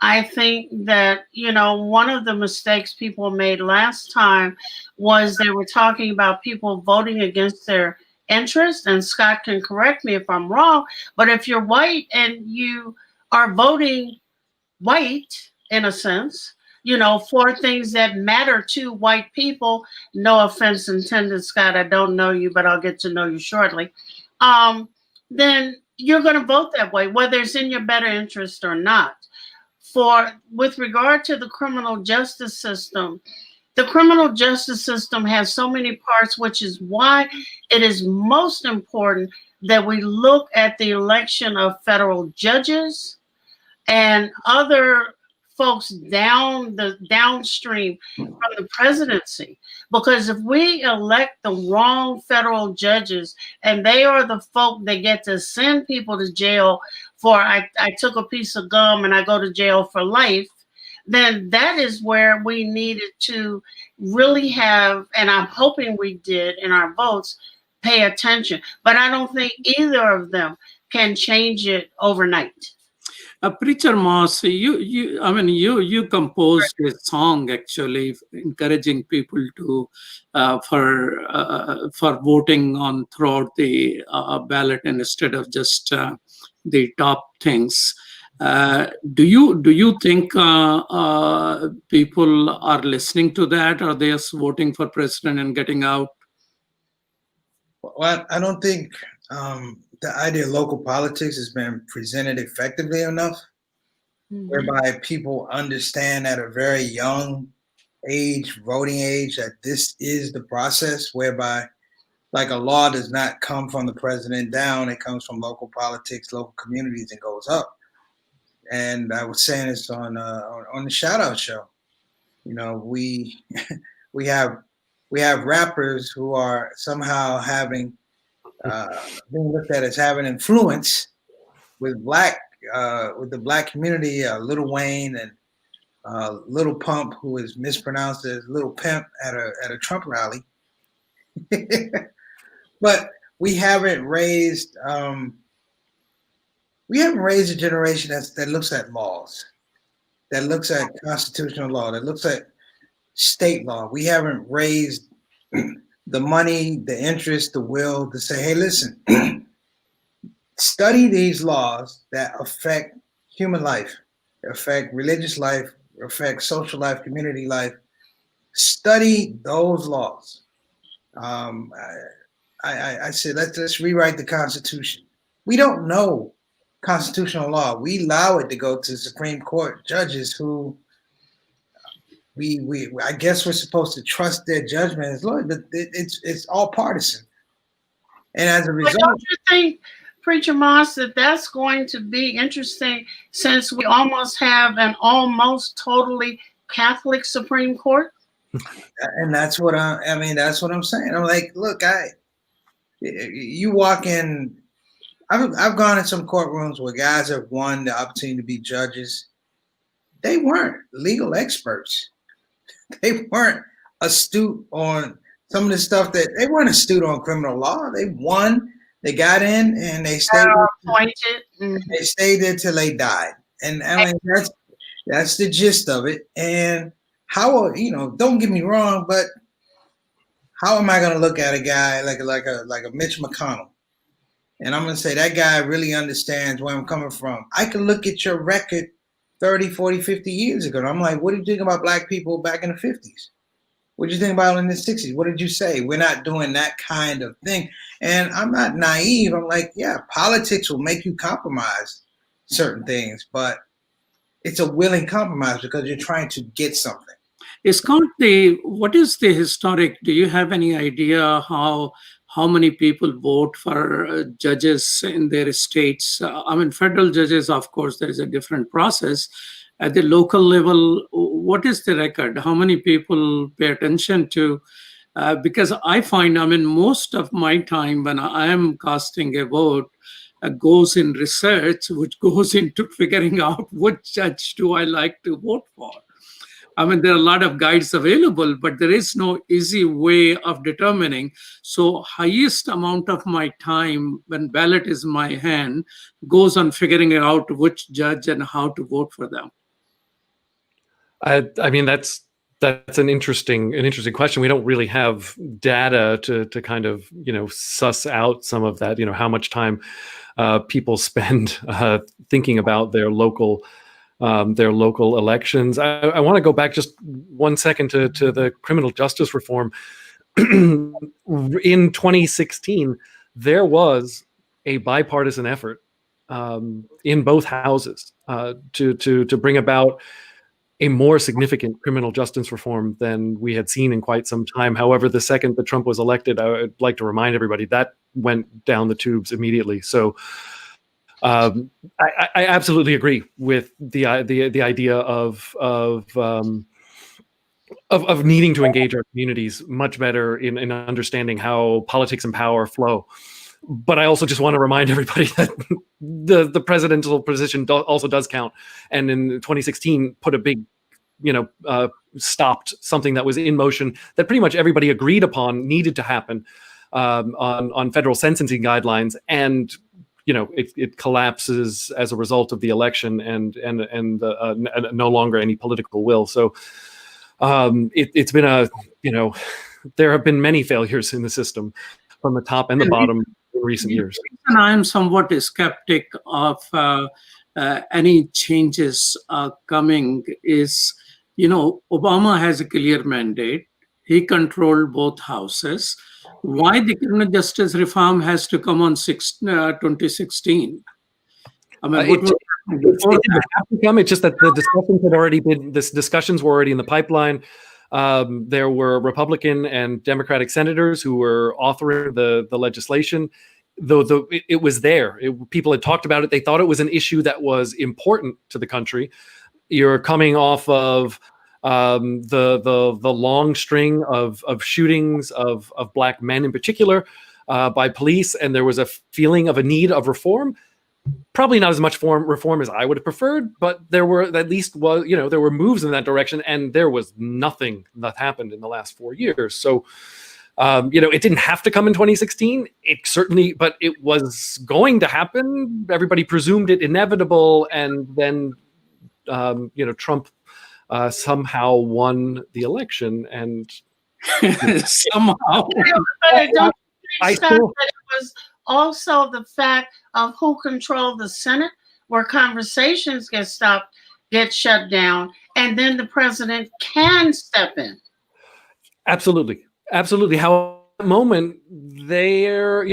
I think that, one of the mistakes people made last time was they were talking about people voting against their interest, and Scott can correct me if I'm wrong, but if you're white and you are voting white, in a sense, for things that matter to white people, no offense intended, Scott, I don't know you, but I'll get to know you shortly, then you're going to vote that way, whether it's in your better interest or not. With regard to the criminal justice system, the criminal justice system has so many parts, which is why it is most important that we look at the election of federal judges and other folks downstream from the presidency. Because if we elect the wrong federal judges and they are the folk that get to send people to jail for I took a piece of gum and I go to jail for life, then that is where we needed to really have, and I'm hoping we did in our votes, pay attention. But I don't think either of them can change it overnight. Preacher Moss, you composed a song actually encouraging people to for voting on throughout the ballot instead of just the top things. Do you think people are listening to that, or are they just voting for president and getting out? Well, I don't think the idea of local politics has been presented effectively enough, whereby people understand at a very young age, voting age, that this is the process, whereby like a law does not come from the president down, it comes from local politics, local communities, and goes up. And I was saying this on the Shout Out Show. You know, we have rappers who are somehow having being looked at as having influence with the black community. Lil Wayne and Lil Pump, who is mispronounced as Lil Pimp at a Trump rally. But we haven't raised a generation that looks at laws, that looks at constitutional law, that looks at state law. We haven't raised the money, the interest, the will to say, hey, listen, study these laws that affect human life, affect religious life, affect social life, community life. Study those laws. I said, let's rewrite the Constitution. We don't know constitutional law. We allow it to go to Supreme Court judges who I guess we're supposed to trust their judgment as lawyers, but it's all partisan. And as a result, but don't you think, Preacher Moss, that's going to be interesting, since we almost have an almost totally Catholic Supreme Court? And that's what that's what I'm saying. I'm like, look, you walk in. I've gone in some courtrooms where guys have won the opportunity to be judges. They weren't legal experts. They weren't astute on some of the stuff they weren't astute on criminal law. They won. They got in and they stayed. They stayed there till they died. And I mean that's the gist of it. And how, don't get me wrong, but how am I going to look at a guy like a Mitch McConnell? And I'm going to say that guy really understands where I'm coming from. I can look at your record 30, 40, 50 years ago. And I'm like, what do you think about black people back in the 50s? What did you think about in the 60s? What did you say? We're not doing that kind of thing. And I'm not naive. I'm like, yeah, politics will make you compromise certain things, but it's a willing compromise because you're trying to get something. Scott, what is the historic? Do you have any idea how many people vote for judges in their states? Federal judges, of course, there is a different process. At the local level, what is the record? How many people pay attention to? Because I find, most of my time when I am casting a vote goes in research, which goes into figuring out which judge do I like to vote for. There are a lot of guides available, but there is no easy way of determining. So highest amount of my time when ballot is in my hand goes on figuring out which judge and how to vote for them. That's an interesting question. We don't really have data to kind of, suss out some of that, how much time people spend thinking about their local elections. I want to go back just 1 second to the criminal justice reform. In 2016, there was a bipartisan effort in both houses to bring about a more significant criminal justice reform than we had seen in quite some time. However, the second that Trump was elected, I would like to remind everybody that went down the tubes immediately. So I absolutely agree with the idea of needing to engage our communities much better in understanding how politics and power flow. But I also just want to remind everybody that the presidential position also does count. And in 2016, put a big, stopped something that was in motion that pretty much everybody agreed upon needed to happen on federal sentencing guidelines. And it collapses as a result of the election and no longer any political will. So it's been there have been many failures in the system from the top and the bottom in recent years. And I am somewhat skeptic of any changes coming is, Obama has a clear mandate. He controlled both houses. Why the criminal justice reform has to come on 2016? I mean, it didn't have to come. It's just that the discussions had already been. Discussions were already in the pipeline. There were Republican and Democratic senators who were authoring the legislation. Though it was there, people had talked about it. They thought it was an issue that was important to the country. You're coming off of the long string of shootings of Black men in particular by police, and there was a feeling of a need of reform. Probably not as much reform as I would have preferred, but there were there were moves in that direction, and there was nothing that happened in the last 4 years. So it didn't have to come in 2016. It certainly, but it was going to happen. Everybody presumed it inevitable, and then Trump somehow won the election, and somehow. I still, it was also the fact of who controlled the Senate, where conversations get shut down, and then the president can step in. Absolutely. How at the moment the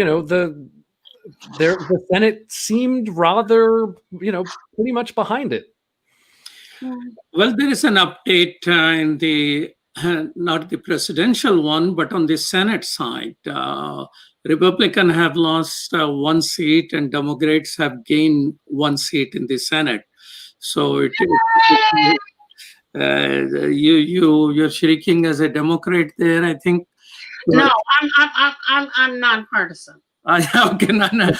Senate seemed rather pretty much behind it. Well, there is an update in the not the presidential one, but on the Senate side. Republicans have lost 1 seat, and Democrats have gained 1 seat in the Senate. So you're shrieking as a Democrat there, I think. No, I'm nonpartisan. Okay, no. I'm doing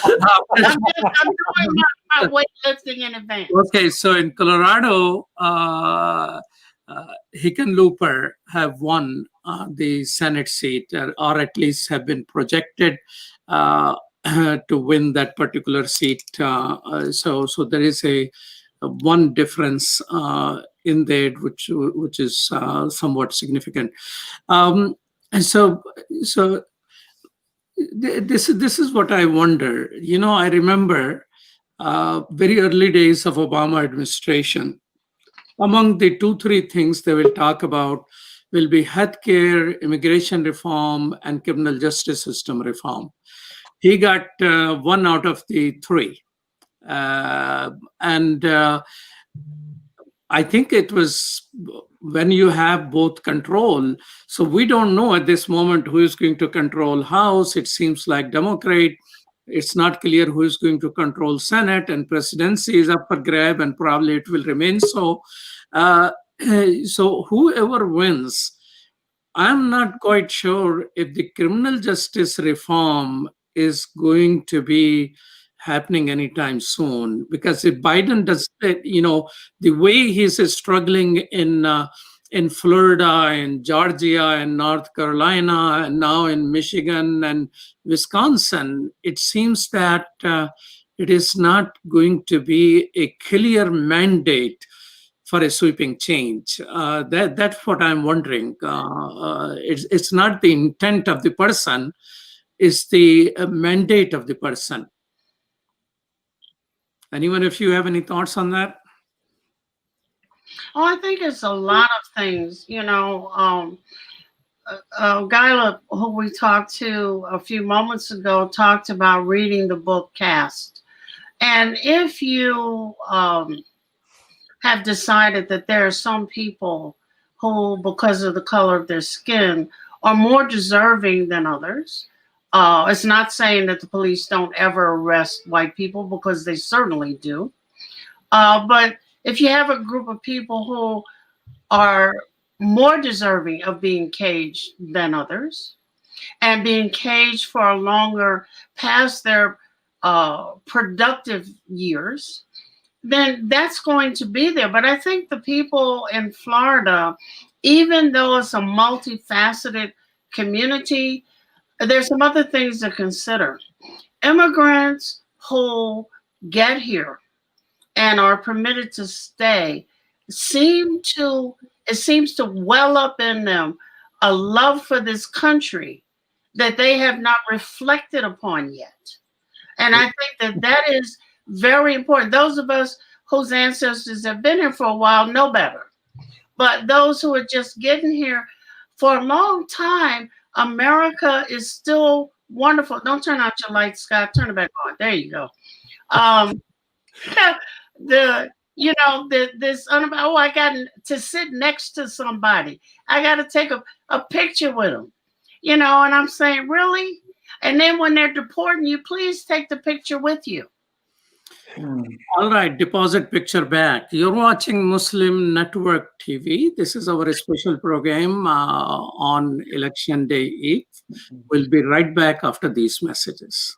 my weightlifting in advance. Okay, so in Colorado, Hickenlooper have won the Senate seat, or at least have been projected to win that particular seat. So there is a one difference in there, which is somewhat significant. And so this is what I wonder. I remember very early days of Obama administration. Among the 2-3 things they will talk about will be healthcare, immigration reform, and criminal justice system reform. He got 1 out of the 3. And I think it was when you have both control. So we don't know at this moment who is going to control House. It seems like Democrat. It's not clear who is going to control Senate, and presidency is up for grab, and probably it will remain so. So whoever wins, I'm not quite sure if the criminal justice reform is going to be happening anytime soon, because if Biden does it, the way he's struggling in Florida and Georgia and North Carolina and now in Michigan and Wisconsin, it seems that it is not going to be a clear mandate for a sweeping change. That's what I'm wondering. It's not the intent of the person, it's the mandate of the person. Anyone, if you have any thoughts on that? Oh, I think it's a lot of things. Gyla, who we talked to a few moments ago, talked about reading the book Caste. And if you have decided that there are some people who, because of the color of their skin, are more deserving than others, it's not saying that the police don't ever arrest white people, because they certainly do. But if you have a group of people who are more deserving of being caged than others, and being caged for longer past their productive years, then that's going to be there. But I think the people in Florida, even though it's a multifaceted community, there's some other things to consider. Immigrants who get here and are permitted to stay it seems to well up in them a love for this country that they have not reflected upon yet. And I think that is very important. Those of us whose ancestors have been here for a while know better. But those who are just getting here for a long time, America is still wonderful. Don't turn out your lights, Scott. Turn it back on. There you go. I got to sit next to somebody. I got to take a picture with them. And I'm saying, really? And then when they're deporting you, please take the picture with you. All right, deposit picture back. You're watching Muslim Network TV. This is our special program on Election Day Eve. We'll be right back after these messages.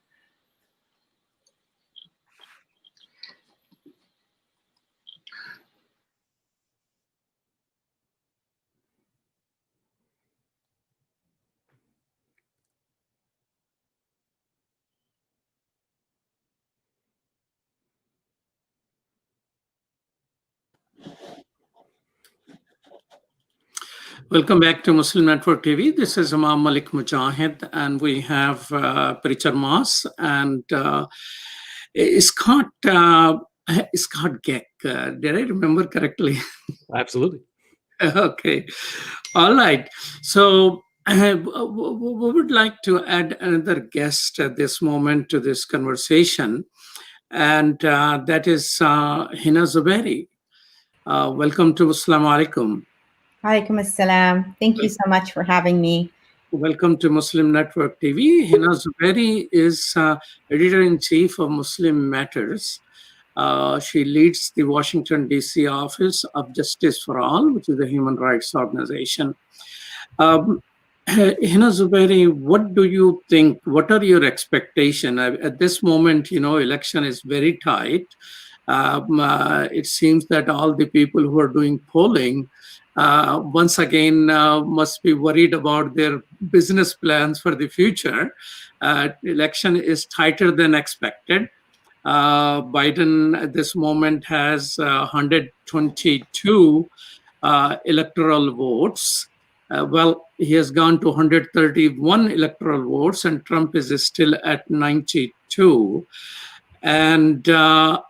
Welcome back to Muslim Network TV. This is Imam Malik Mujahid, and we have Preacher Moss and Scott Geck. Did I remember correctly? Absolutely. Okay. All right. So we would like to add another guest at this moment to this conversation, and that is Hina Zubairi. Welcome to Assalamu Alaikum. Alaikum assalam. Thank you so much for having me. Welcome to Muslim Network TV. Hina Zubairi is editor-in-chief of Muslim Matters. She leads the Washington, D.C. office of Justice for All, which is a human rights organization. Hina Zubairi, what do you think? What are your expectations? At this moment, election is very tight. It seems that all the people who are doing polling once again must be worried about their business plans for the future. Election is tighter than expected. Biden at this moment has 122 electoral votes. He has gone to 131 electoral votes, and Trump is still at 92. And so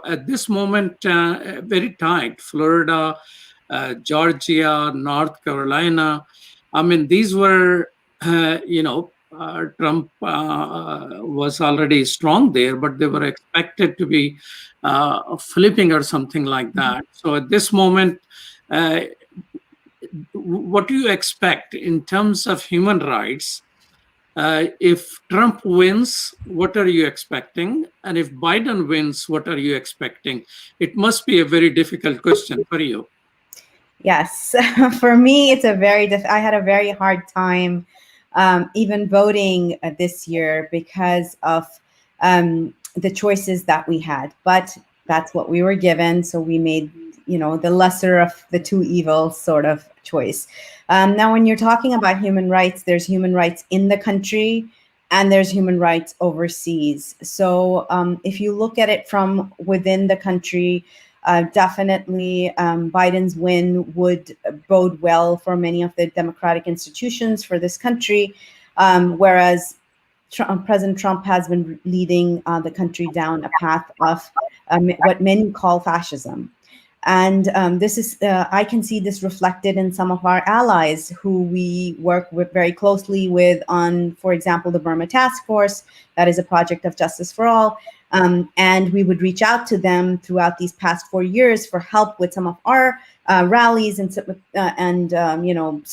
at this moment, very tight. Florida, Georgia, North Carolina. I mean, these were, Trump was already strong there, but they were expected to be flipping or something like that. So at this moment, what do you expect in terms of human rights? If Trump wins, what are you expecting? And if Biden wins, what are you expecting? It must be a very difficult question for you. Yes, for me, it's I had a very hard time even voting this year because of the choices that we had. But that's what we were given. So we made, the lesser of the two evils sort of choice. Now, when you're talking about human rights, there's human rights in the country and there's human rights overseas. So if you look at it from within the country, definitely Biden's win would bode well for many of the democratic institutions for this country, whereas President Trump has been leading the country down a path of what many call fascism. And this is, I can see this reflected in some of our allies who we work with very closely with on, for example, the Burma Task Force, that is a project of Justice for All. And we would reach out to them throughout these past 4 years for help with some of our rallies and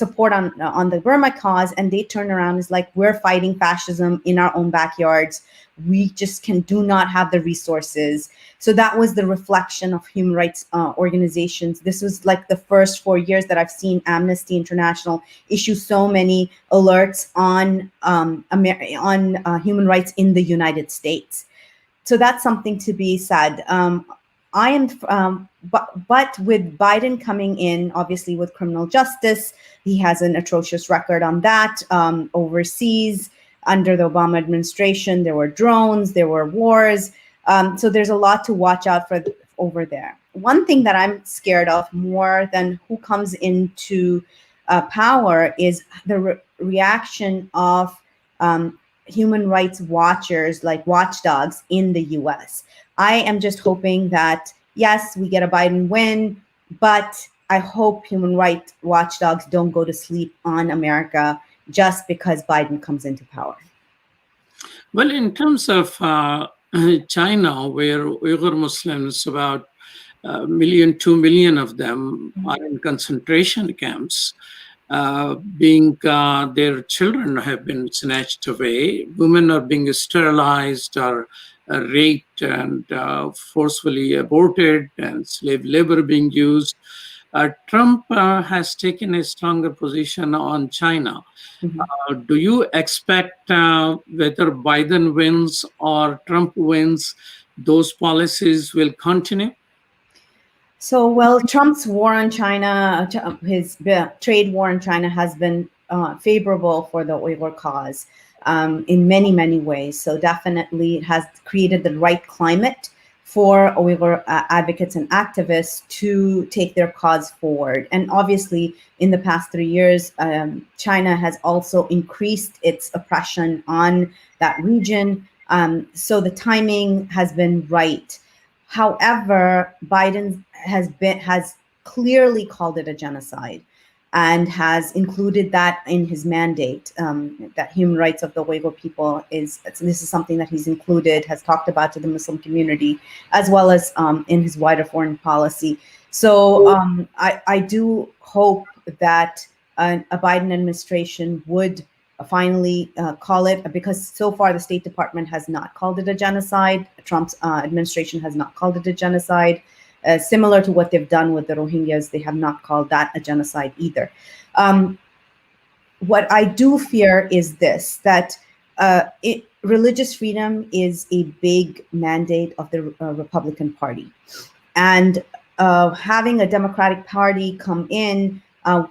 support on the Burma cause. And they turn around is like, we're fighting fascism in our own backyards. We just do not have the resources. So that was the reflection of human rights organizations. This was like the first 4 years that I've seen Amnesty International issue so many alerts on human rights in the United States. So that's something to be said. But with Biden coming in, obviously with criminal justice, he has an atrocious record on that. Overseas, under the Obama administration, there were drones, there were wars. So there's a lot to watch out for over there. One thing that I'm scared of more than who comes into power is the reaction of human rights watchers, like watchdogs in the US. I am just hoping that, yes, we get a Biden win, but I hope human rights watchdogs don't go to sleep on America just because Biden comes into power. Well, in terms of China, where Uyghur Muslims, about 1 million, 2 million of them are in concentration camps, their children have been snatched away. Women are being sterilized or raped and forcefully aborted, and slave labor being used. Trump has taken a stronger position on China. Do you expect whether Biden wins or Trump wins, those policies will continue? So, well, Trump's war on China, his trade war on China has been favorable for the Uyghur cause in many, many ways. So definitely it has created the right climate for Uyghur advocates and activists to take their cause forward. And obviously, in the past 3 years, China has also increased its oppression on that region. So the timing has been right. However, Biden has clearly called it a genocide and has included that in his mandate, that human rights of the Uyghur people this is something that he's included, has talked about to the Muslim community, as well as in his wider foreign policy. So I do hope that a Biden administration would finally call it, because so far the State Department has not called it a genocide. Trump's administration has not called it a genocide. Similar to what they've done with the Rohingyas, they have not called that a genocide either. What I do fear is this, that religious freedom is a big mandate of the Republican Party. And having a Democratic Party come in,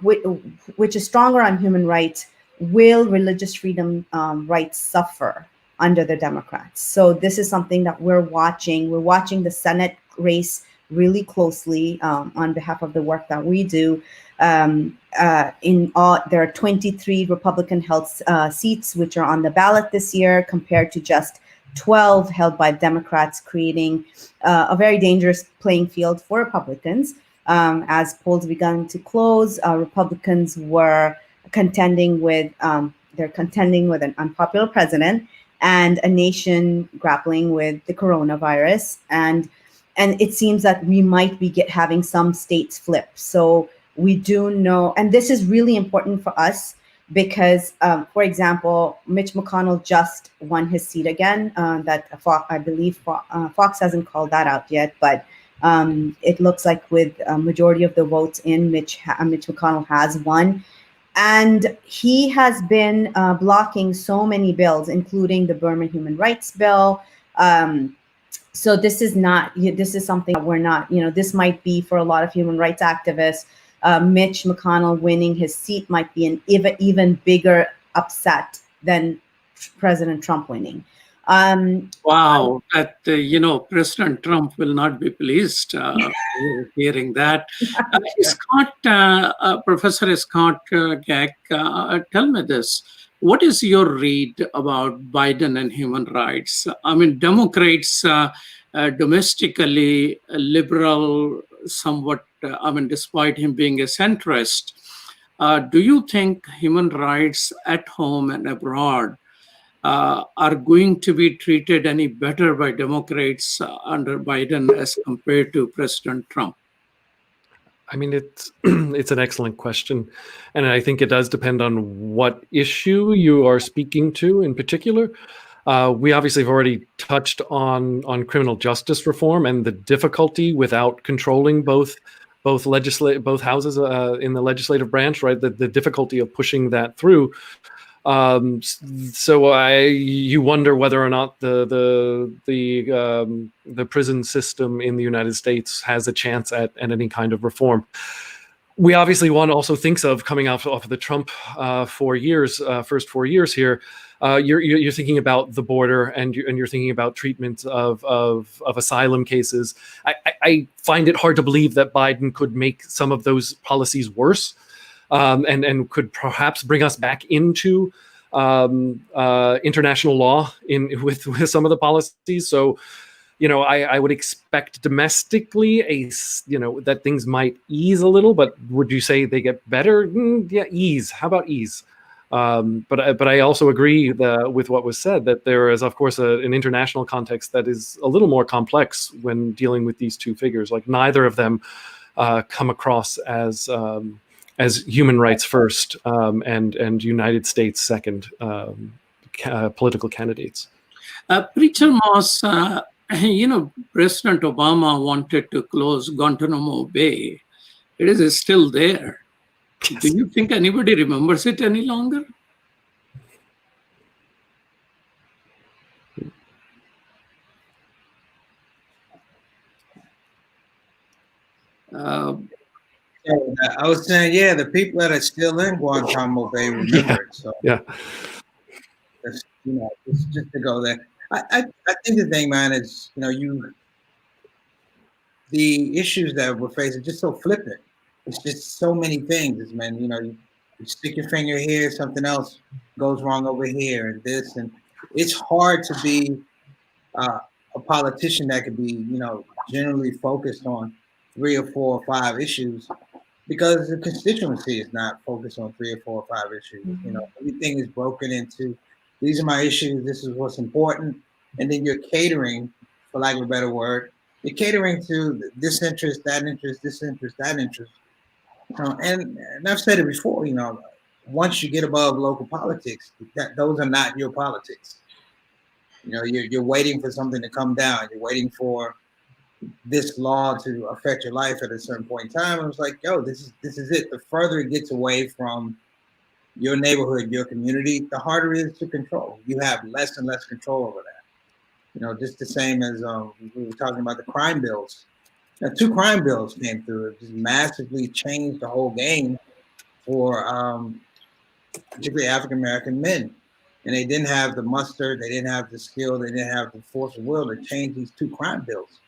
which is stronger on human rights, will religious freedom rights suffer under the Democrats? So this is something that we're watching. We're watching the Senate race really closely on behalf of the work that we do. There are 23 Republican held seats which are on the ballot this year, compared to just 12 held by Democrats, creating a very dangerous playing field for Republicans. As polls began to close, Republicans were contending with an unpopular president and a nation grappling with the coronavirus, and it seems that we might be having some states flip. So we do know, and this is really important for us because, for example, Mitch McConnell just won his seat again. I believe Fox hasn't called that out yet, but it looks like with a majority of the votes in, Mitch McConnell has won. And he has been blocking so many bills, including the Burma Human Rights Bill. So this is something that we're not, this might be for a lot of human rights activists. Mitch McConnell winning his seat might be an even bigger upset than President Trump winning. Wow, that President Trump will not be pleased hearing that. Professor Scott Keck, tell me this. What is your read about Biden and human rights? I mean, Democrats domestically liberal, somewhat, despite him being a centrist, do you think human rights at home and abroad are going to be treated any better by Democrats under Biden as compared to President Trump? I mean, it's it's an excellent question, and I think it does depend on what issue you are speaking to in particular. We obviously have already touched on criminal justice reform and the difficulty without controlling both houses in the legislative branch, right? The difficulty of pushing that through. So you wonder whether or not the prison system in the United States has a chance at any kind of reform. We obviously, one also thinks of coming off of the Trump 4 years, first 4 years here. You're thinking about the border, and you're thinking about treatment of asylum cases. I find it hard to believe that Biden could make some of those policies worse. And could perhaps bring us back into international law with some of the policies. So, I would expect domestically that things might ease a little. But would you say they get better? Yeah, ease. How about ease? But I also agree with what was said, that there is, of course, an international context that is a little more complex when dealing with these two figures. Like, neither of them come across as human rights first and United States second political candidates. Preacher Moss, President Obama wanted to close Guantanamo Bay. It is still there. Yes. Do you think anybody remembers it any longer? I was saying, yeah, the people that are still in Guantanamo Bay remember it. So yeah, that's, just to go there. I think the thing, man, is the issues that we're facing just so flippant. It's just so many things, man. You stick your finger here, something else goes wrong over here, and this, and it's hard to be a politician that could be, generally focused on 3 or 4 or 5 issues, because the constituency is not focused on 3 or 4 or 5 issues. Everything is broken into, these are my issues, this is what's important, and then you're catering, for lack of a better word, you're catering to this interest, that interest, this interest, that interest. And I've said it before, once you get above local politics, those are not your politics. You're waiting for something to come down. You're waiting for this law to affect your life at a certain point in time. And it's like, yo, this is it. The further it gets away from your neighborhood, your community, the harder it is to control. You have less and less control over that. Just the same as we were talking about the crime bills. Now, 2 crime bills came through. It just massively changed the whole game for particularly African-American men. And they didn't have the muster, they didn't have the skill, they didn't have the force of will to change these 2 crime bills.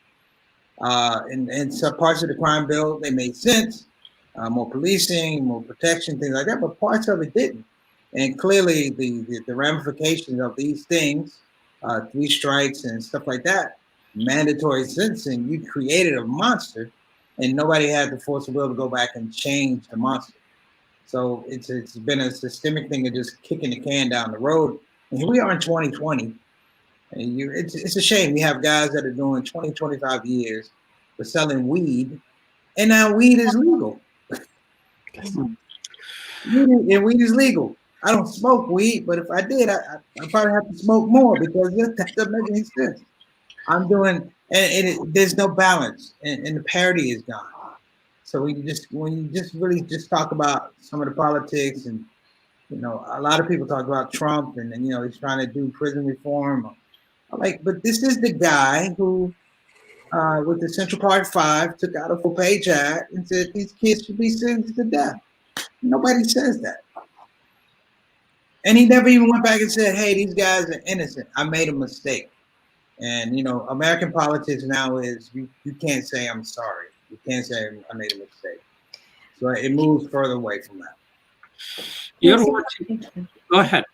And some parts of the crime bill, they made sense. More policing, more protection, things like that, but parts of it didn't. And clearly the ramifications of these things, 3 strikes and stuff like that, mandatory sentencing, you created a monster and nobody had the force of will to go back and change the monster. So it's been a systemic thing of just kicking the can down the road. And here we are in 2020. And it's a shame. You have guys that are doing 20, 25 years for selling weed, and now weed is legal. And weed is legal. I don't smoke weed, but if I did, I probably have to smoke more, because that doesn't make any sense. I'm doing, and there's no balance, and the parity is gone. So when you just really talk about some of the politics, and a lot of people talk about Trump, and he's trying to do prison reform. But this is the guy who, with the Central Park 5, took out a full page ad and said these kids should be sentenced to death. Nobody says that. And he never even went back and said, hey, these guys are innocent. I made a mistake. And, American politics now is you can't say I'm sorry. You can't say I made a mistake. So it moves further away from that. You're watching. Go ahead.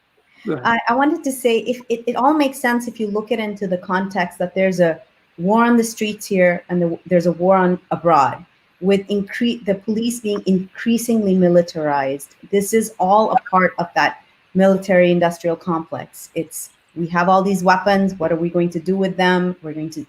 I wanted to say, if it all makes sense if you look it into the context that there's a war on the streets here and there's a war abroad, with the police being increasingly militarized. This is all a part of that military-industrial complex. It's we have all these weapons. What are we going to do with them? We're going to,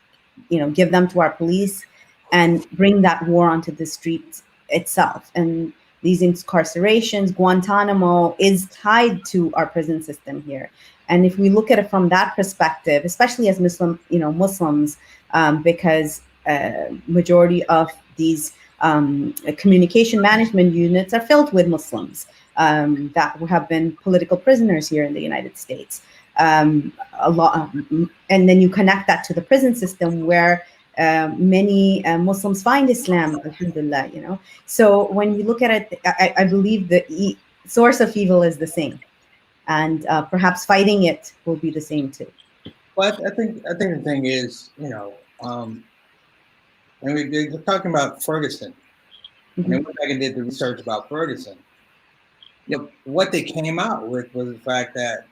give them to our police and bring that war onto the streets itself. And these incarcerations, Guantanamo is tied to our prison system here. And if we look at it from that perspective, especially as Muslims, because majority of these communication management units are filled with Muslims that have been political prisoners here in the United States. A lot, and then you connect that to the prison system where many Muslims find Islam, alhamdulillah, So when you look at it, I believe the source of evil is the same, and perhaps fighting it will be the same too. Well, I think the thing is, when we're talking about Ferguson, and I went back and did the research about Ferguson. What they came out with was the fact that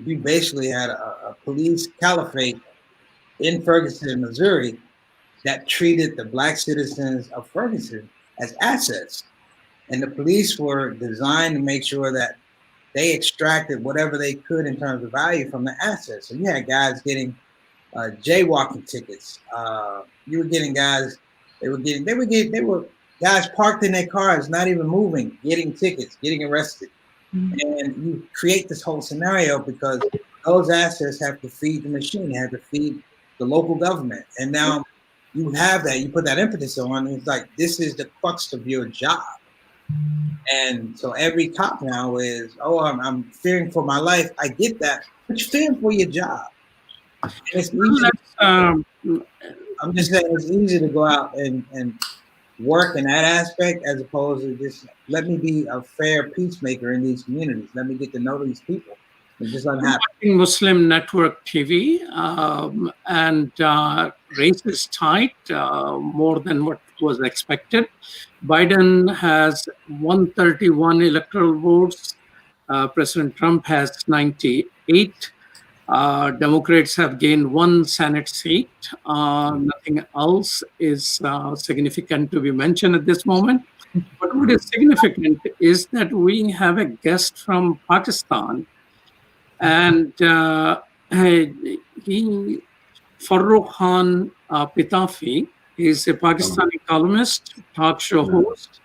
we basically had a police caliphate in Ferguson, Missouri, that treated the black citizens of Ferguson as assets. And the police were designed to make sure that they extracted whatever they could in terms of value from the assets. So you had guys getting jaywalking tickets. You were getting guys, they were guys parked in their cars, not even moving, getting tickets, getting arrested. And you create this whole scenario because those assets have to feed the machine, have to feed the local government. And now you have that, you put that impetus on, it's like, this is the crux of your job. And so every cop now is, I'm fearing for my life. I get that, but you're fearing for your job. And it's easy. I'm just saying it's easy to go out and work in that aspect as opposed to just let me be a fair peacemaker in these communities. Let me get to know these people. It's just unhappy. Muslim Network TV, and race is tight, more than what was expected. Biden has 131 electoral votes. President Trump has 98. Democrats have gained 1 Senate seat. Nothing else is significant to be mentioned at this moment. But what is significant is that we have a guest from Pakistan, and Farrukh Khan Pitafi is a Pakistani columnist, talk show host,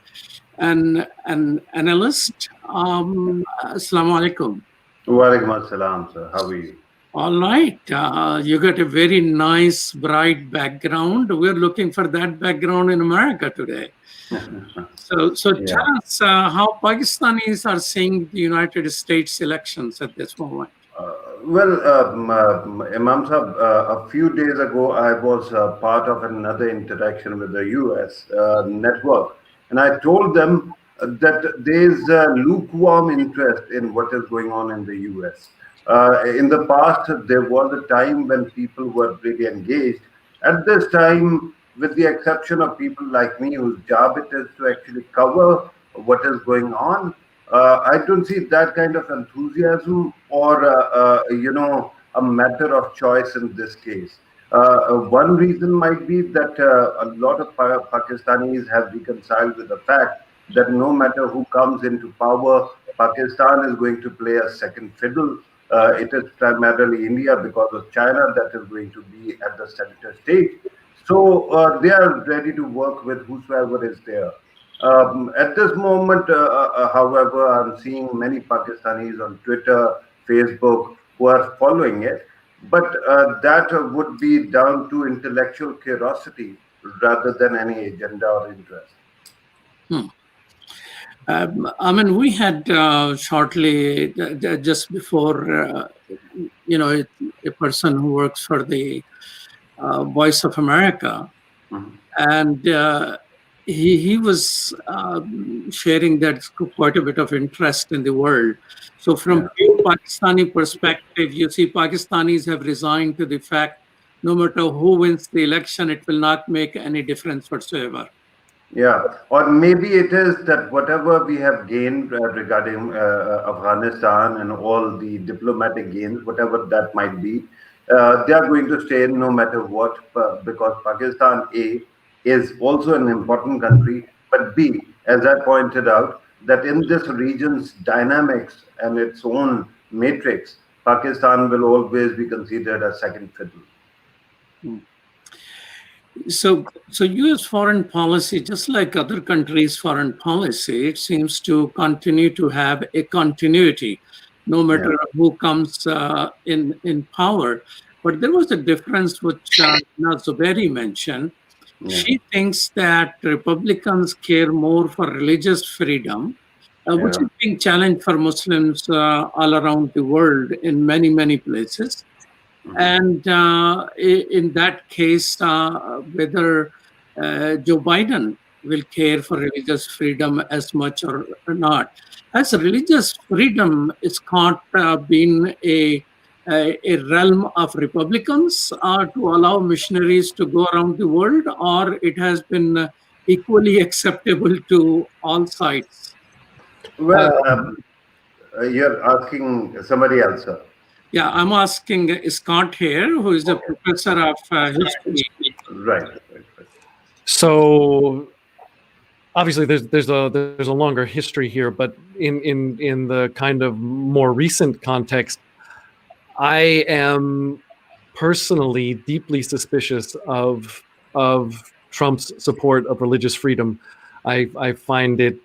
and an analyst. Assalamu alaikum. Wa alaikum assalam, sir. How are you? All right. You got a very nice, bright background. We're looking for that background in America today. So tell us how Pakistanis are seeing the United States elections at this moment. Imam Sahib, a few days ago, I was part of another interaction with the US network, and I told them that there's lukewarm interest in what is going on in the US. In the past, there was a time when people were really engaged. At this time, with the exception of people like me, whose job it is to actually cover what is going on, I don't see that kind of enthusiasm or, a matter of choice in this case. One reason might be that a lot of Pakistanis have reconciled with the fact that no matter who comes into power, Pakistan is going to play a second fiddle. It is primarily India because of China that is going to be at the center stage. So they are ready to work with whosoever is there. At this moment, however, I'm seeing many Pakistanis on Twitter, Facebook who are following it, but that would be down to intellectual curiosity rather than any agenda or interest. We had shortly, just before, a person who works for the Voice of America, and he was sharing that quite a bit of interest in the world. So from pure Pakistani perspective, you see Pakistanis have resigned to the fact no matter who wins the election, it will not make any difference whatsoever. Yeah, or maybe it is that whatever we have gained regarding Afghanistan and all the diplomatic gains, whatever that might be, they are going to stay no matter what, because Pakistan, A, is also an important country, but B, as I pointed out, that in this region's dynamics and its own matrix, Pakistan will always be considered a second fiddle. So U.S. foreign policy, just like other countries' foreign policy, it seems to continue to have a continuity, no matter who comes in power. But there was a difference which Hina Zuberi mentioned. She thinks that Republicans care more for religious freedom, which is being challenged for Muslims all around the world in many places. And in that case, whether Joe Biden will care for religious freedom as much or not. As religious freedom, it's not been a realm of Republicans to allow missionaries to go around the world, or it has been equally acceptable to all sides? Well, you're asking somebody else, sir. Yeah, I'm asking Scott here, who is a professor of history. Right. So obviously there's a longer history here, but in the kind of more recent context, I am personally deeply suspicious of Trump's support of religious freedom. I find it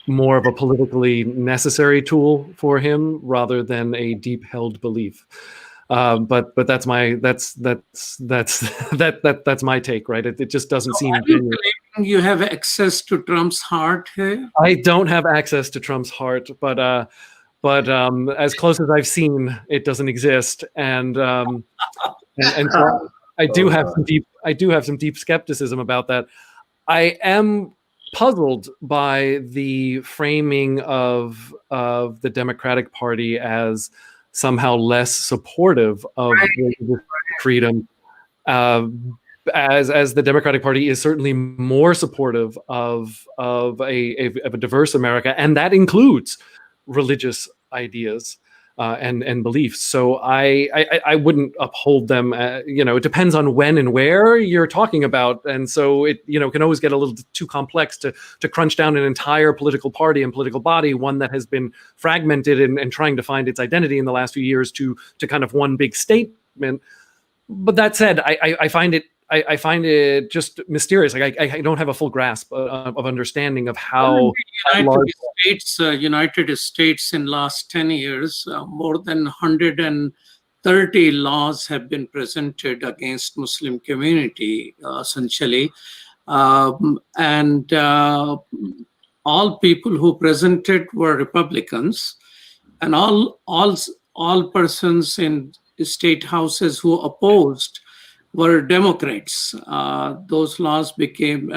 more of a politically necessary tool for him rather than a deep held belief. But that's my take, right? It just doesn't seem. You have access to Trump's heart here? I don't have access to Trump's heart, but as close as I've seen, it doesn't exist, and so I do have some deep skepticism about that. I am puzzled by the framing of the Democratic Party as somehow less supportive of religious freedom, as the Democratic Party is certainly more supportive of a diverse America, and that includes religious ideas and beliefs. So I wouldn't uphold them. It depends on when and where you're talking about, and so it can always get a little too complex to crunch down an entire political party and political body, one that has been fragmented and trying to find its identity in the last few years, to kind of one big statement. But that said, I find it just mysterious. Like I don't have a full grasp of understanding of how United States in last 10 years, more than 130 laws have been presented against Muslim community, essentially. And all people who presented were Republicans, and all persons in state houses who opposed were Democrats. Those laws became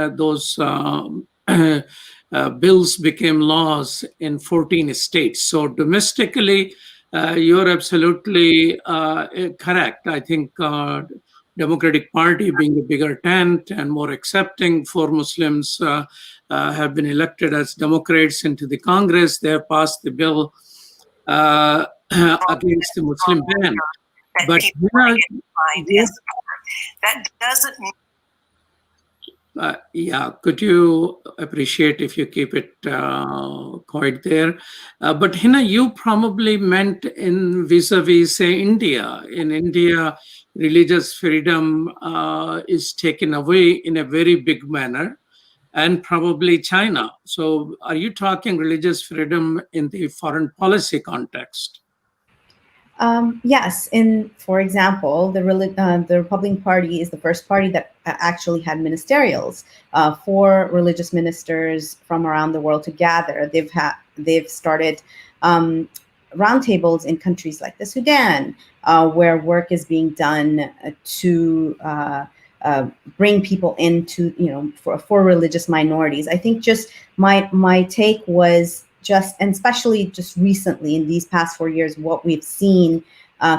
bills became laws in 14 states. So domestically, you're absolutely correct. I think Democratic Party, being a bigger tent and more accepting for Muslims, have been elected as Democrats into the Congress. They have passed the bill against the Muslim ban. But that doesn't mean. Could you appreciate if you keep it quiet there? But Hina, you probably meant in vis-a-vis, say, India. In India, religious freedom is taken away in a very big manner, and probably China. So are you talking religious freedom in the foreign policy context? Yes. For example, the Republican Party is the first party that actually had ministerials for religious ministers from around the world to gather. They've started roundtables in countries like the Sudan, where work is being done to bring people into, for religious minorities. I think just my take was, and especially just recently in these past 4 years, what we've seen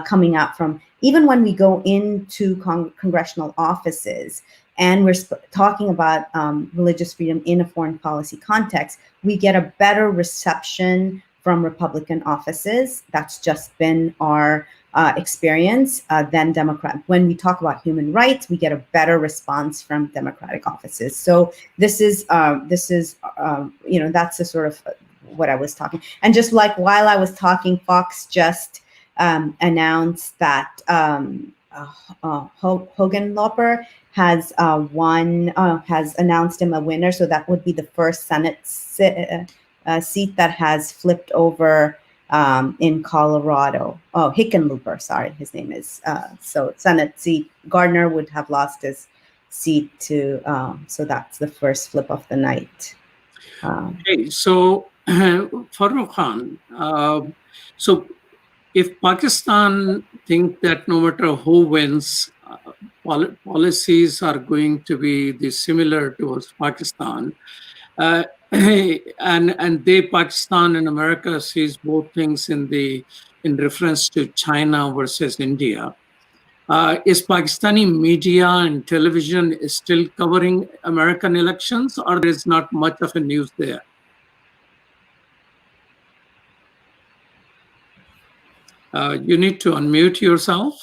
coming out from, even when we go into congressional offices and we're talking about religious freedom in a foreign policy context, we get a better reception from Republican offices. That's just been our experience than Democrat. When we talk about human rights, we get a better response from Democratic offices. So this is that's the sort of what I was talking. And just like while I was talking, Fox just announced that Hogenloper has has announced him a winner. So that would be the first Senate seat that has flipped over in Colorado. Oh, Hickenlooper, sorry, his name is. So Senate seat, Gardner would have lost his seat to, so that's the first flip of the night. Okay, so Farooq Khan, so if Pakistan think that no matter who wins, policies are going to be similar towards Pakistan, and Pakistan and America sees both things in reference to China versus India. Is Pakistani media and television still covering American elections, or there is not much of a news there? You need to unmute yourself.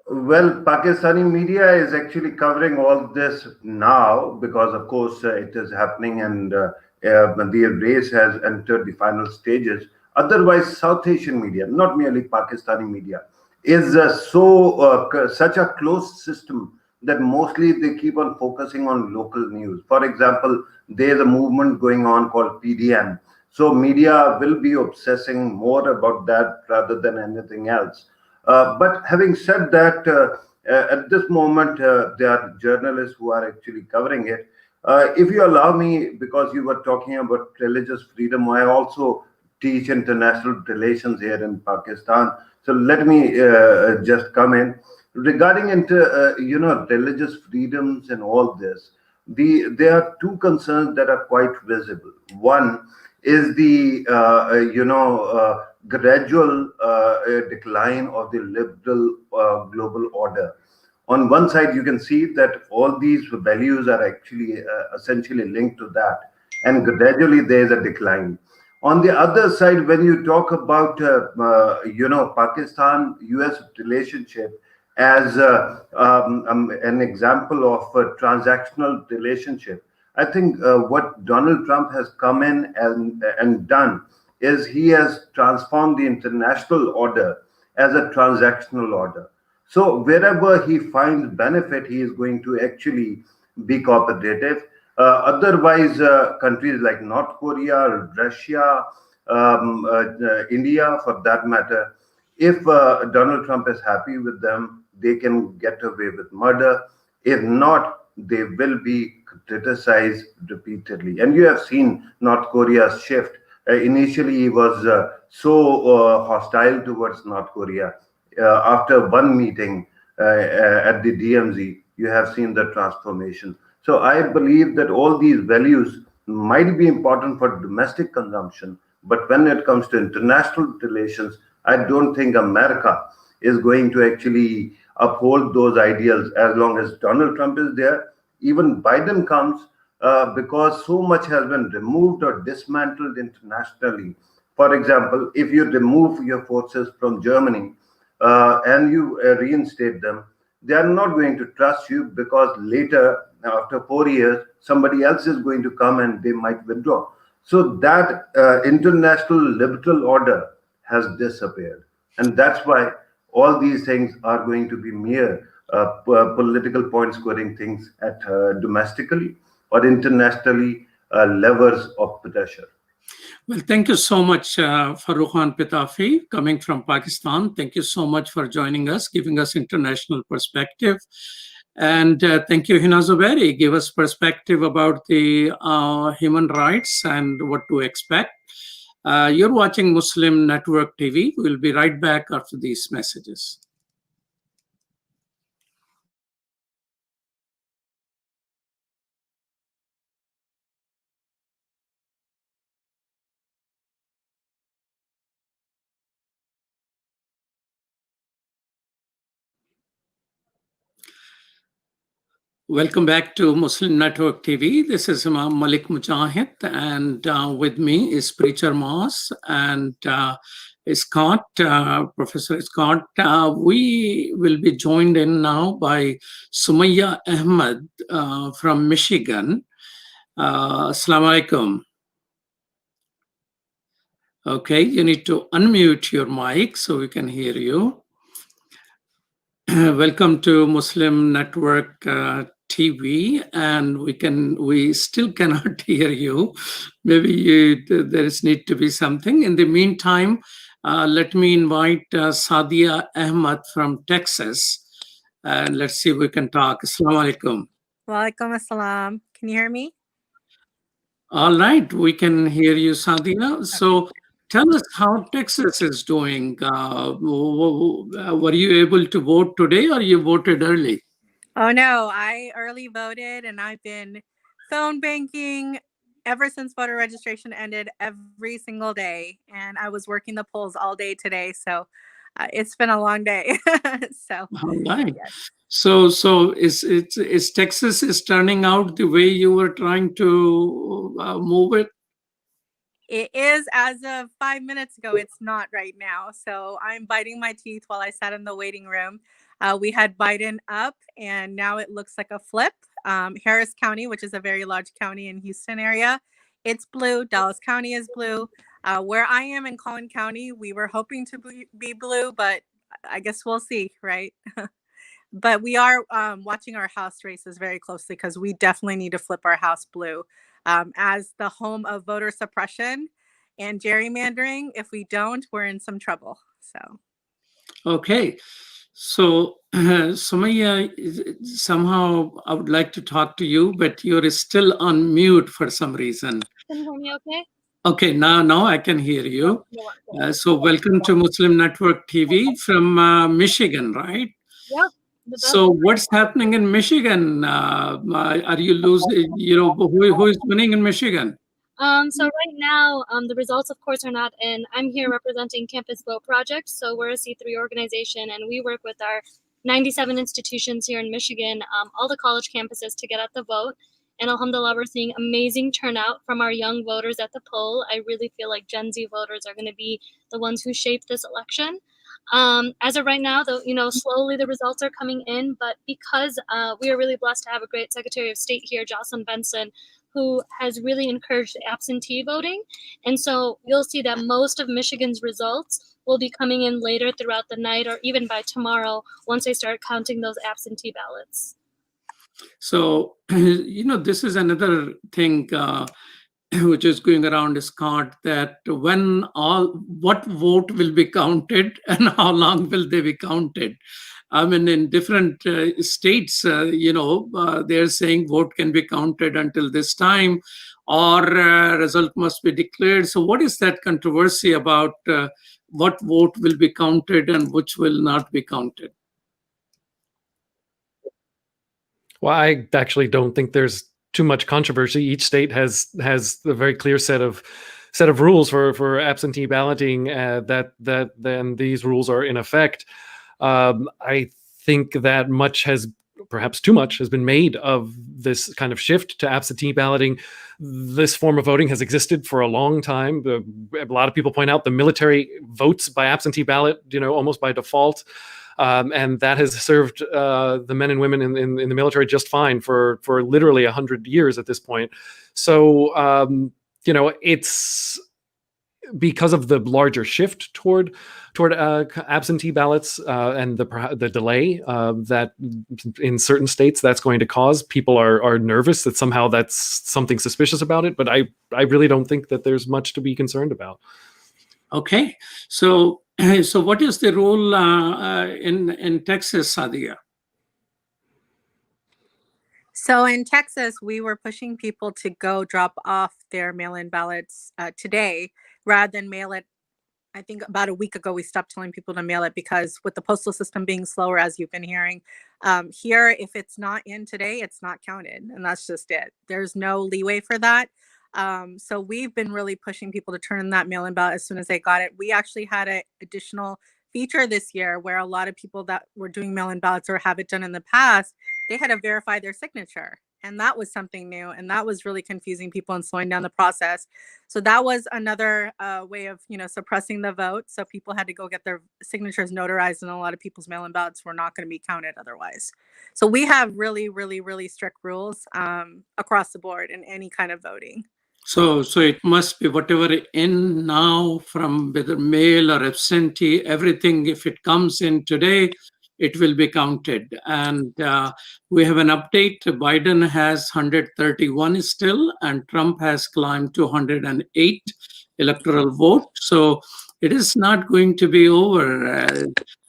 Well, Pakistani media is actually covering all this now because, of course, it is happening and the race has entered the final stages. Otherwise, South Asian media, not merely Pakistani media, is such a closed system that mostly they keep on focusing on local news. For example, there's a movement going on called PDM. So media will be obsessing more about that rather than anything else. But having said that, at this moment, there are journalists who are actually covering it. If you allow me, because you were talking about religious freedom, I also teach international relations here in Pakistan. So let me just come in. Regarding religious freedoms and all this, there are two concerns that are quite visible. One is the gradual decline of the liberal global order. On one side, you can see that all these values are actually essentially linked to that, and gradually there is a decline. On the other side, when you talk about Pakistan-US relationship as an example of a transactional relationship, I think what Donald Trump has come in and done is he has transformed the international order as a transactional order. So wherever he finds benefit, he is going to actually be cooperative. Otherwise, countries like North Korea, Russia, India, for that matter, if Donald Trump is happy with them, they can get away with murder. If not, they will be criticized repeatedly. And you have seen North Korea's shift. Initially, he was so hostile towards North Korea. After one meeting at the DMZ, you have seen the transformation. So I believe that all these values might be important for domestic consumption, but when it comes to international relations, I don't think America is going to actually uphold those ideals as long as Donald Trump is there. Even Biden comes because so much has been removed or dismantled internationally. For example, if you remove your forces from Germany and you reinstate them, they are not going to trust you because later, after 4 years, somebody else is going to come and they might withdraw. So that international liberal order has disappeared. And that's why all these things are going to be mere political point scoring things at domestically or internationally levels of pressure. Well, thank you so much, Farooq Khan Pitafi, coming from Pakistan. Thank you so much for joining us, giving us international perspective. And thank you, Hina Zuberi, give us perspective about the human rights and what to expect. You're watching Muslim Network TV. We'll be right back after these messages. Welcome back to Muslim Network TV. This is Imam Malik Mujahid, and with me is Preacher Moss and Scott, Professor Scott. We will be joined in now by Sumaya Ahmed from Michigan. Assalamu alaikum. Okay, you need to unmute your mic so we can hear you. Welcome to Muslim Network TV, and we still cannot hear you. Maybe there is need to be something. In the meantime, let me invite Sadia Ahmad from Texas, and let's see if we can talk. Assalamu alaikum. Walaikum assalam. Can you hear me? All right, we can hear you, Sadia. So tell us how Texas is doing. Were you able to vote today, or you voted early? Oh no, I early voted, and I've been phone banking ever since voter registration ended every single day. And I was working the polls all day today, so it's been a long day. So All right. yes. So is Texas is turning out the way you were trying to move it? It is, as of 5 minutes ago. It's not right now. So I'm biting my teeth while I sat in the waiting room. We had Biden up, and now it looks like a flip. Harris County, which is a very large county in Houston area, it's blue. Dallas County is blue. Where I am in Collin County, we were hoping to be blue, but I guess we'll see, right? But we are watching our House races very closely because we definitely need to flip our House blue. As the home of voter suppression and gerrymandering, if we don't, we're in some trouble. So, Okay. So, Sumaya, somehow I would like to talk to you, but you're still on mute for some reason. Can you hear me okay? Okay, now I can hear you. So welcome to Muslim Network TV from Michigan, right? Yeah. So what's happening in Michigan? Are you losing, who is winning in Michigan? So right now, the results, of course, are not in. I'm here representing Campus Vote Project. So we're a C3 organization, and we work with our 97 institutions here in Michigan, all the college campuses, to get at the vote. And alhamdulillah, we're seeing amazing turnout from our young voters at the poll. I really feel like Gen Z voters are going to be the ones who shape this election. As of right now, though, slowly the results are coming in, but because we are really blessed to have a great Secretary of State here, Jocelyn Benson, who has really encouraged absentee voting. And so you'll see that most of Michigan's results will be coming in later throughout the night, or even by tomorrow, once they start counting those absentee ballots. So, this is another thing which is going around, Scott, that what vote will be counted and how long will they be counted? I mean, in different states, they're saying vote can be counted until this time, or result must be declared. So what is that controversy about what vote will be counted and which will not be counted? Well, I actually don't think there's too much controversy. Each state has a very clear set of rules for absentee balloting. That then these rules are in effect. I think that perhaps too much has been made of this kind of shift to absentee balloting. This form of voting has existed for a long time. A lot of people point out the military votes by absentee ballot, almost by default. And that has served the men and women in the military just fine for literally 100 years at this point. So, it's because of the larger shift toward absentee ballots and the delay that in certain states that's going to cause. People are nervous that somehow that's something suspicious about it, but I really don't think that there's much to be concerned about. Okay, so what is the rule in Texas, Sadia? So in Texas, we were pushing people to go drop off their mail-in ballots today rather than mail it. I think about a week ago, we stopped telling people to mail it because with the postal system being slower, as you've been hearing, here, if it's not in today, it's not counted. And that's just it. There's no leeway for that. So we've been really pushing people to turn in that mail-in ballot as soon as they got it. We actually had an additional feature this year where a lot of people that were doing mail-in ballots or have it done in the past, they had to verify their signature. And that was something new. And that was really confusing people and slowing down the process. So that was another way of, suppressing the vote. So people had to go get their signatures notarized, and a lot of people's mail-in ballots were not going to be counted otherwise. So we have really, really, really strict rules across the board in any kind of voting. So it must be whatever in now from whether mail or absentee, everything, if it comes in today, it will be counted. And we have an update. Biden has 131 still, and Trump has climbed to 108 electoral vote. So it is not going to be over.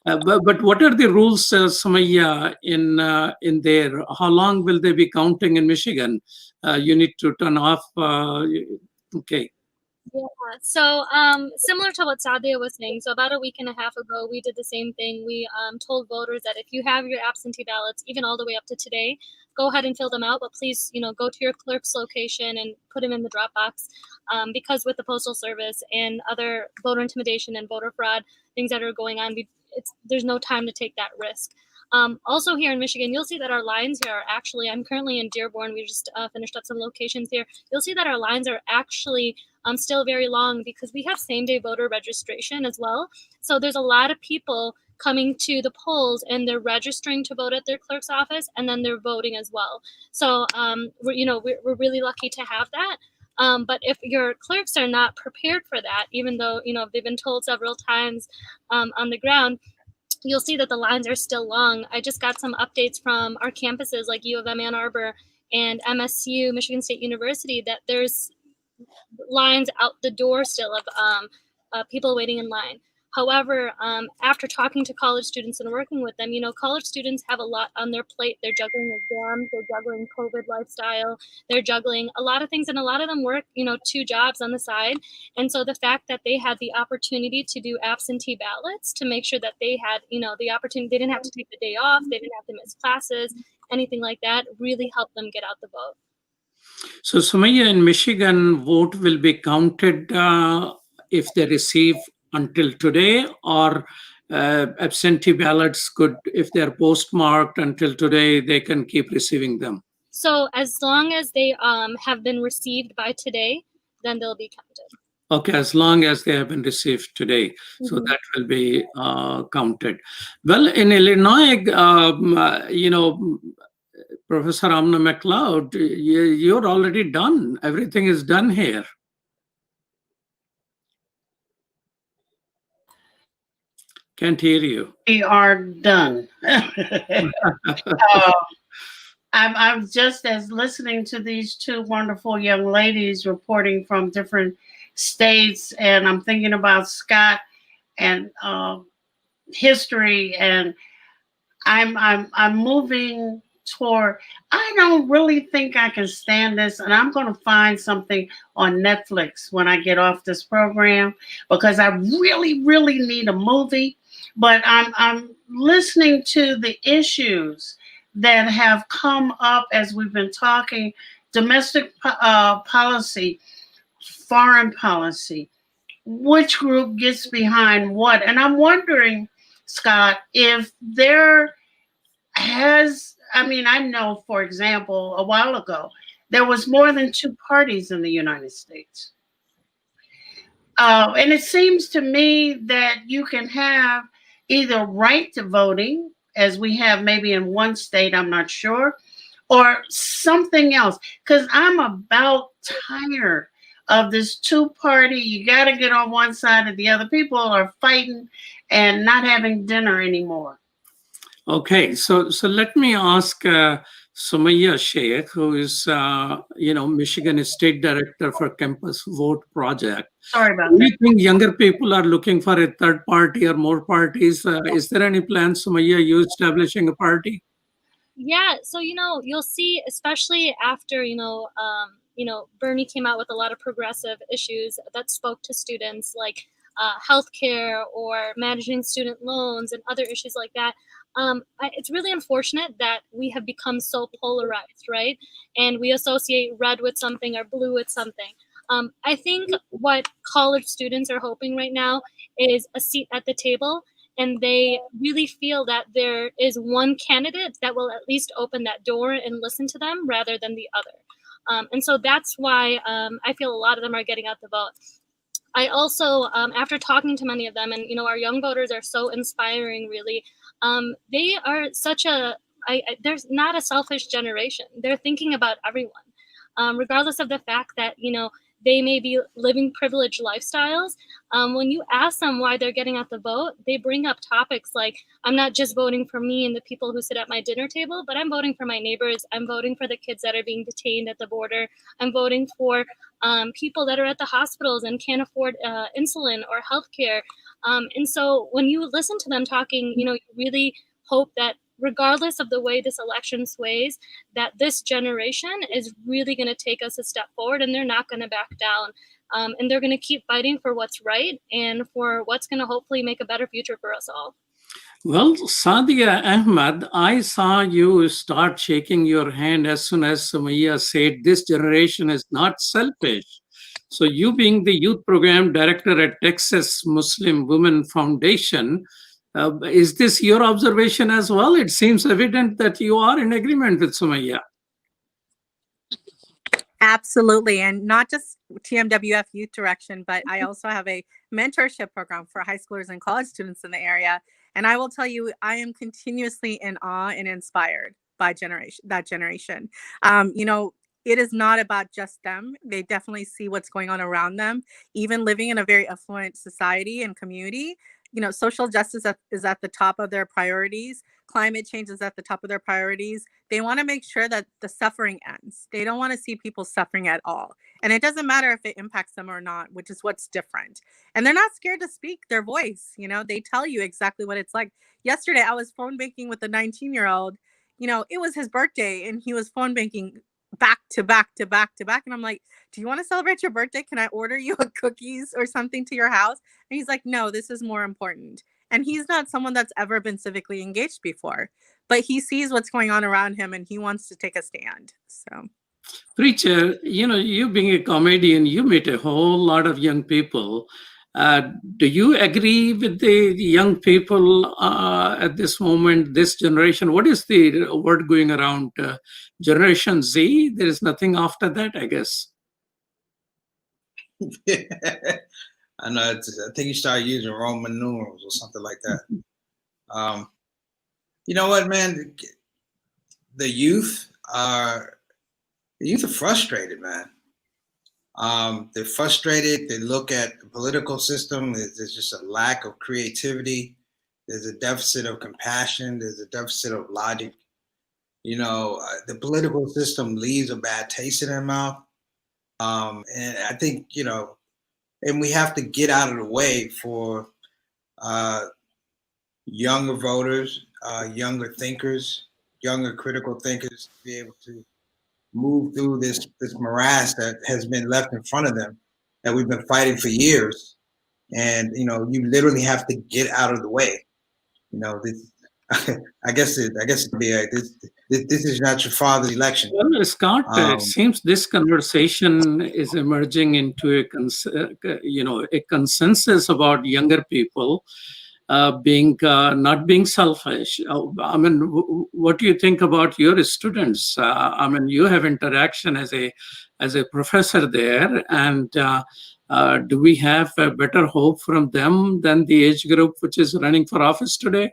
But what are the rules, Sumaya, in there? How long will they be counting in Michigan? You need to turn off. Okay. Yeah, so similar to what Sadia was saying, so about a week and a half ago, we did the same thing. We told voters that if you have your absentee ballots, even all the way up to today, go ahead and fill them out, but please, go to your clerk's location and put them in the drop box, because with the Postal Service and other voter intimidation and voter fraud things that are going on, there's no time to take that risk. Also here in Michigan, you'll see that our lines here are actually, I'm currently in Dearborn, we just finished up some locations here. You'll see that our lines are actually still very long because we have same-day voter registration as well. So there's a lot of people coming to the polls and they're registering to vote at their clerk's office, and then they're voting as well. So we're really lucky to have that. But if your clerks are not prepared for that, even though they've been told several times on the ground, you'll see that the lines are still long. I just got some updates from our campuses like U of M Ann Arbor and MSU, Michigan State University, that there's lines out the door still of people waiting in line. However, after talking to college students and working with them, college students have a lot on their plate. They're juggling exams, they're juggling COVID lifestyle, they're juggling a lot of things, and a lot of them work, 2 jobs on the side. And so the fact that they had the opportunity to do absentee ballots to make sure that they had, the opportunity, they didn't have to take the day off, they didn't have to miss classes, anything like that, really helped them get out the vote. So Sumaya, in Michigan, vote will be counted if they receive until today, or absentee ballots could, if they're postmarked until today, they can keep receiving them? So as long as they have been received by today, then they'll be counted. Okay, as long as they have been received today. So that will be counted. Well, in Illinois, Professor Amna McLeod, you're already done. Everything is done here. Can't hear you. We are done. I'm just as listening to these 2 wonderful young ladies reporting from different states, and I'm thinking about Scott and history, and I'm moving toward, I don't really think I can stand this, and I'm going to find something on Netflix when I get off this program, because I really, really need a movie. But I'm listening to the issues that have come up as we've been talking: domestic policy, foreign policy, which group gets behind what. And I'm wondering, Scott, if there has, I know, for example, a while ago, there was more than 2 parties in the United States. And it seems to me that you can have either right to voting, as we have maybe in one state, I'm not sure, or something else. Because I'm about tired of this 2-party, you got to get on one side or the other. People are fighting and not having dinner anymore. Okay, so let me ask Sumaya Sheikh, who is, Michigan State Director for Campus Vote Project. Sorry about that. Do you think younger people are looking for a third party or more parties? Is there any plan, Sumaya, you establishing a party? Yeah, so you'll see, especially after Bernie came out with a lot of progressive issues that spoke to students, like healthcare or managing student loans and other issues like that. It's really unfortunate that we have become so polarized, right? And we associate red with something or blue with something. I think what college students are hoping right now is a seat at the table and they really feel that there is one candidate that will at least open that door and listen to them rather than the other. And so that's why I feel a lot of them are getting out the vote. I also, after talking to many of them, and our young voters are so inspiring, really. They are such there's not a selfish generation. They're thinking about everyone, regardless of the fact that they may be living privileged lifestyles. When you ask them why they're getting out the vote, they bring up topics like, I'm not just voting for me and the people who sit at my dinner table, but I'm voting for my neighbors. I'm voting for the kids that are being detained at the border. I'm voting for people that are at the hospitals and can't afford insulin or healthcare. And so when you listen to them talking, you really hope that regardless of the way this election sways, that this generation is really going to take us a step forward, and they're not going to back down. And they're going to keep fighting for what's right and for what's going to hopefully make a better future for us all. Well, Sadia Ahmed, I saw you start shaking your hand as soon as Sumaya said this generation is not selfish. So you being the youth program director at Texas Muslim Women Foundation, is this your observation as well? It seems evident that you are in agreement with Sumaya. Absolutely. And not just TMWF Youth Direction, but I also have a mentorship program for high schoolers and college students in the area. And I will tell you, I am continuously in awe and inspired by that generation. It is not about just them. They definitely see what's going on around them. Even living in a very affluent society and community, social justice is at the top of their priorities. Climate change is at the top of their priorities. They want to make sure that the suffering ends. They don't want to see people suffering at all. And it doesn't matter if it impacts them or not, which is what's different. And they're not scared to speak their voice. They tell you exactly what it's like. Yesterday, I was phone banking with a 19-year-old. It was his birthday, and he was phone banking back to back to back to back. And I'm like, do you want to celebrate your birthday? Can I order you cookies or something to your house? And he's like, no, this is more important. And he's not someone that's ever been civically engaged before, but he sees what's going on around him and he wants to take a stand. So, Preacher, you being a comedian, you meet a whole lot of young people. Do you agree with the young people at this moment, this generation? What is the word going around? Generation Z? There is nothing after that, I guess. I know. I think you start using Roman numerals or something like that. You know what, man? The youth are frustrated, man. They're frustrated. They look at the political system. There's just a lack of creativity. There's a deficit of compassion. There's a deficit of logic. The political system leaves a bad taste in their mouth. And I think, and we have to get out of the way for younger voters, younger thinkers, younger critical thinkers to be able to move through this morass that has been left in front of them, that we've been fighting for years. And, you literally have to get out of the way. I guess it'd be this is not your father's election. Well, Scott, it seems this conversation is emerging into a consensus about younger people not being selfish. I mean, what do you think about your students? You have interaction as a professor there, and do we have a better hope from them than the age group which is running for office today?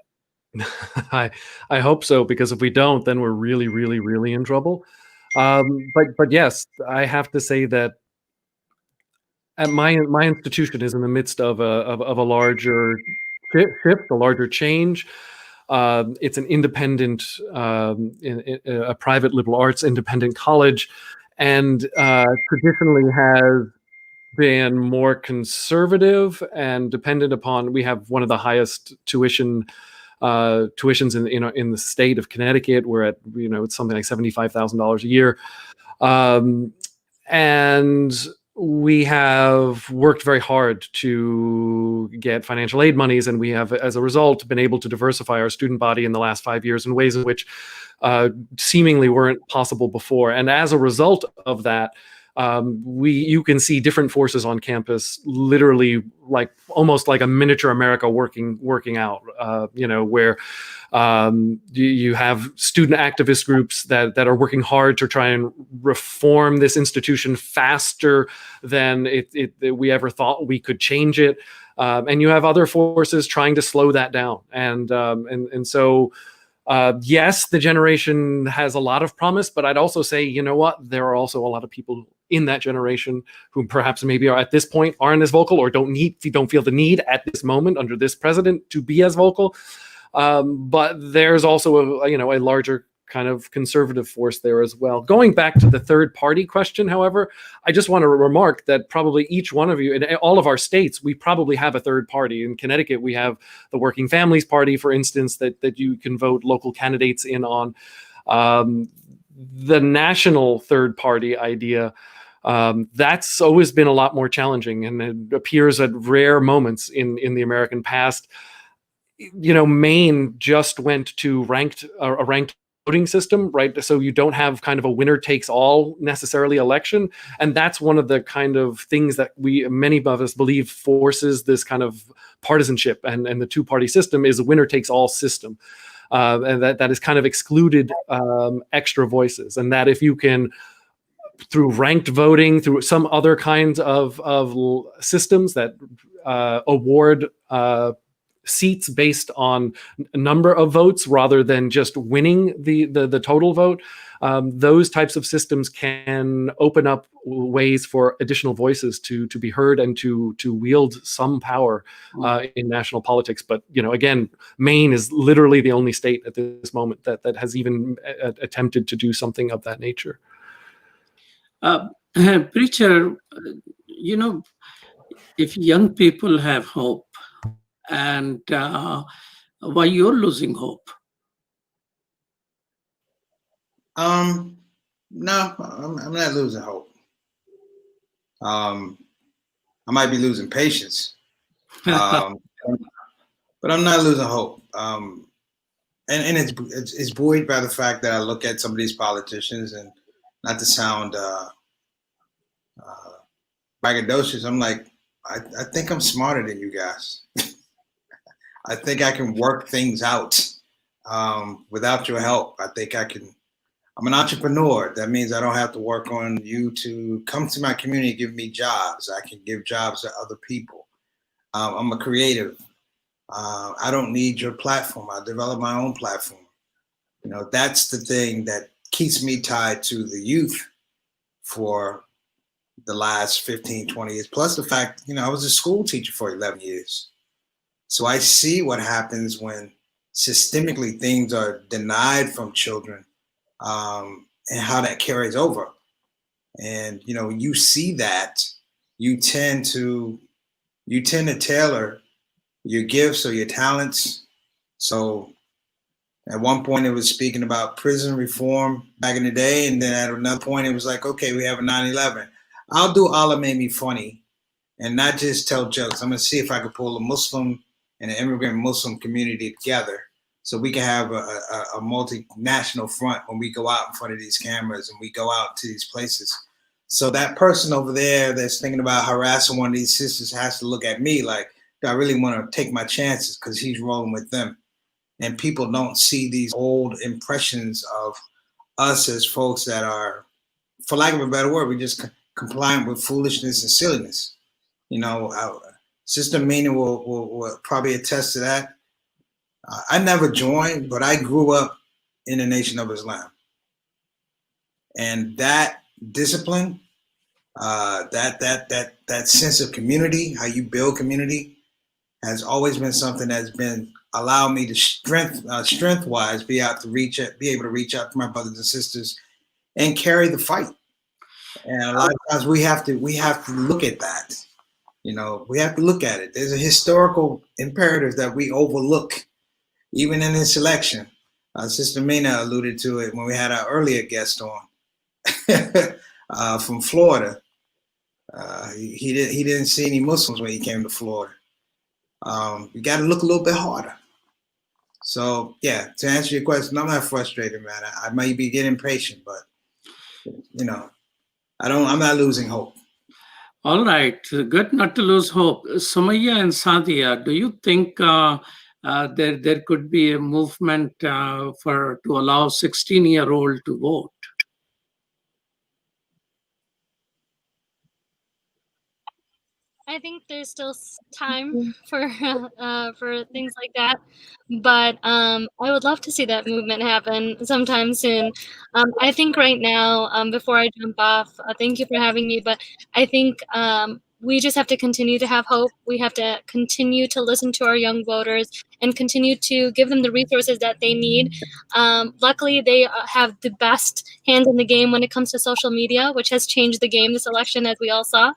I hope so, because if we don't, then we're really, really, really in trouble. But yes, I have to say that at my institution is in the midst of a larger shift, a larger change. It's an independent, a private liberal arts independent college, and traditionally has been more conservative and dependent upon. We have one of the highest tuitions in the state of Connecticut. We're at it's something like $75,000 a year, and we have worked very hard to get financial aid monies, and we have, as a result, been able to diversify our student body in the last 5 years in ways in which seemingly weren't possible before. And as a result of that, you can see different forces on campus, literally like almost like a miniature America working out. Where you have student activist groups that are working hard to try and reform this institution faster than we ever thought we could change it. And you have other forces trying to slow that down. And so, yes, the generation has a lot of promise, but I'd also say, you know what? There are also a lot of people in that generation who perhaps maybe are at this point aren't as vocal or don't feel the need at this moment under this president to be as vocal. But there's also a larger kind of conservative force there as well. Going back to the third party question, however, I just want to remark that probably each one of you in all of our states, we probably have a third party. In Connecticut, we have the Working Families Party, for instance, that you can vote local candidates in on. The national third party idea, that's always been a lot more challenging, and it appears at rare moments in the American past. Maine just went to a ranked voting system, right? So you don't have kind of a winner takes all necessarily election. And that's one of the kind of things that many of us believe forces this kind of partisanship, and the two-party system is a winner takes all system. And that is kind of excluded extra voices. And that if you can, through ranked voting, through some other kinds of systems that award seats based on a number of votes rather than just winning the total vote, those types of systems can open up ways for additional voices to be heard and to wield some power in national politics. But again, Maine is literally the only state at this moment that has even attempted to do something of that nature. Preacher, if young people have hope, and why you're losing hope? No, I'm not losing hope. I might be losing patience, but I'm not losing hope. And it's buoyed by the fact that I look at some of these politicians, and not to sound braggadocious, I'm like, I think I'm smarter than you guys. I think I can work things out without your help. I think I can. I'm an entrepreneur. That means I don't have to work on you to come to my community and give me jobs. I can give jobs to other people. I'm a creative. I don't need your platform. I develop my own platform. That's the thing that keeps me tied to the youth for the last 15, 20 years. Plus the fact, I was a school teacher for 11 years. So I see what happens when systemically things are denied from children, and how that carries over. And you see that, you tend to tailor your gifts or your talents. So at one point it was speaking about prison reform back in the day, and then at another point it was like, okay, we have a 9/11. I'll do Allah Made Me Funny and not just tell jokes. I'm gonna see if I could pull a Muslim and an immigrant Muslim community together so we can have a multinational front when we go out in front of these cameras and we go out to these places. So that person over there that's thinking about harassing one of these sisters has to look at me like, do I really want to take my chances because he's rolling with them? And people don't see these old impressions of us as folks that are, for lack of a better word, we just compliant with foolishness and silliness. Sister Mina will probably attest to that. I never joined, but I grew up in the Nation of Islam. And that discipline, that sense of community, how you build community, has always been something that's been allowed me to strength-wise be able to reach out to my brothers and sisters and carry the fight. And a lot of times we have to look at that. We have to look at it. There's a historical imperative that we overlook, even in this election. Sister Mina alluded to it when we had our earlier guest on from Florida. He didn't see any Muslims when he came to Florida. You got to look a little bit harder. So yeah, to answer your question, I'm not frustrated, man. I might be getting impatient, but I'm not losing hope. All right, good not to lose hope. Sumaya and Sadia, do you think there could be a movement to allow 16-year-old to vote? I think there's still time for things like that, but I would love to see that movement happen sometime soon. I think right now, before I jump off, thank you for having me. But I think we just have to continue to have hope. We have to continue to listen to our young voters and continue to give them the resources that they need. Luckily, they have the best hands in the game when it comes to social media, which has changed the game this election, as we all saw.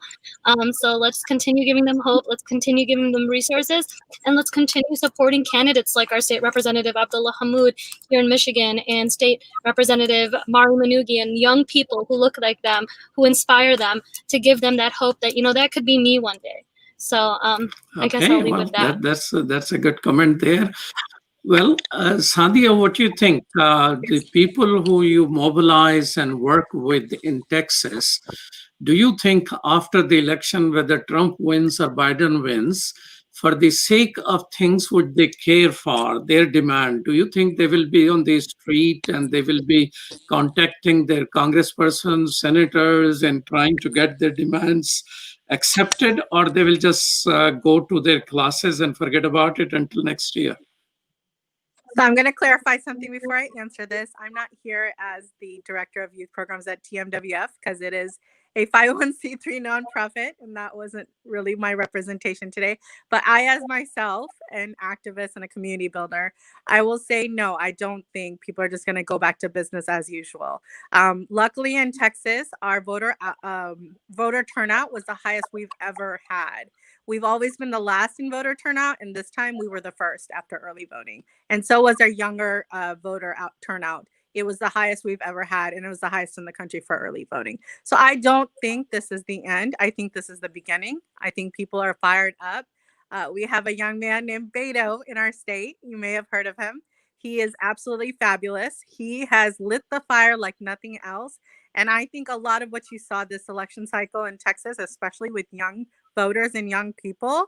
So let's continue giving them hope. Let's continue giving them resources, and let's continue supporting candidates like our State Representative Abdullah Hammoud here in Michigan, and State Representative Mari Manoogi, and young people who look like them, who inspire them, to give them that hope that, that could be me one day. So I guess I'll leave with that. That's a good comment there. Well, Sadia, what do you think? The people who you mobilize and work with in Texas, do you think after the election, whether Trump wins or Biden wins, for the sake of things would they care for, their demand, do you think they will be on the street and they will be contacting their congresspersons, senators, and trying to get their demands accepted, or they will just go to their classes and forget about it until next year? So I'm going to clarify something before I answer this. I'm not here as the director of youth programs at TMWF because it is a 501c3 nonprofit, and that wasn't really my representation today. But I, as myself, an activist and a community builder, I will say no, I don't think people are just going to go back to business as usual. Luckily in Texas, our voter turnout was the highest we've ever had. We've always been the last in voter turnout, and this time we were the first after early voting. And so was our younger voter turnout. It was the highest we've ever had, and it was the highest in the country for early voting. So I don't think this is the end. I think this is the beginning. I think people are fired up. We have a young man named Beto in our state. You may have heard of him. He is absolutely fabulous. He has lit the fire like nothing else. And I think a lot of what you saw this election cycle in Texas, especially with young voters and young people,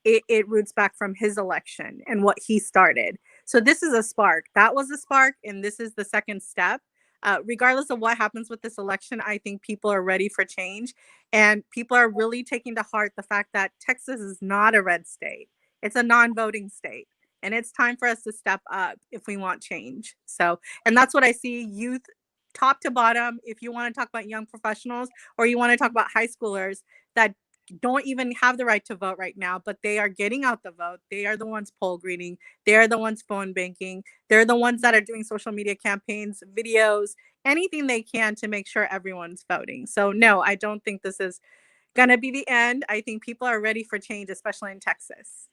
it roots back from his election and what he started. So this is a spark. That was a spark, and this is the second step. Regardless of what happens with this election, I think people are ready for change, and people are really taking to heart the fact that Texas is not a red state. It's a non-voting state, and it's time for us to step up if we want change. So, and that's what I see, youth top to bottom. If you want to talk about young professionals, or you want to talk about high schoolers that don't even have the right to vote right now, but they are getting out the vote. They are the ones poll greeting. They are the ones phone banking. They're the ones that are doing social media campaigns, videos, anything they can to make sure everyone's voting. So no, I don't think this is going to be the end. I think people are ready for change, especially in Texas.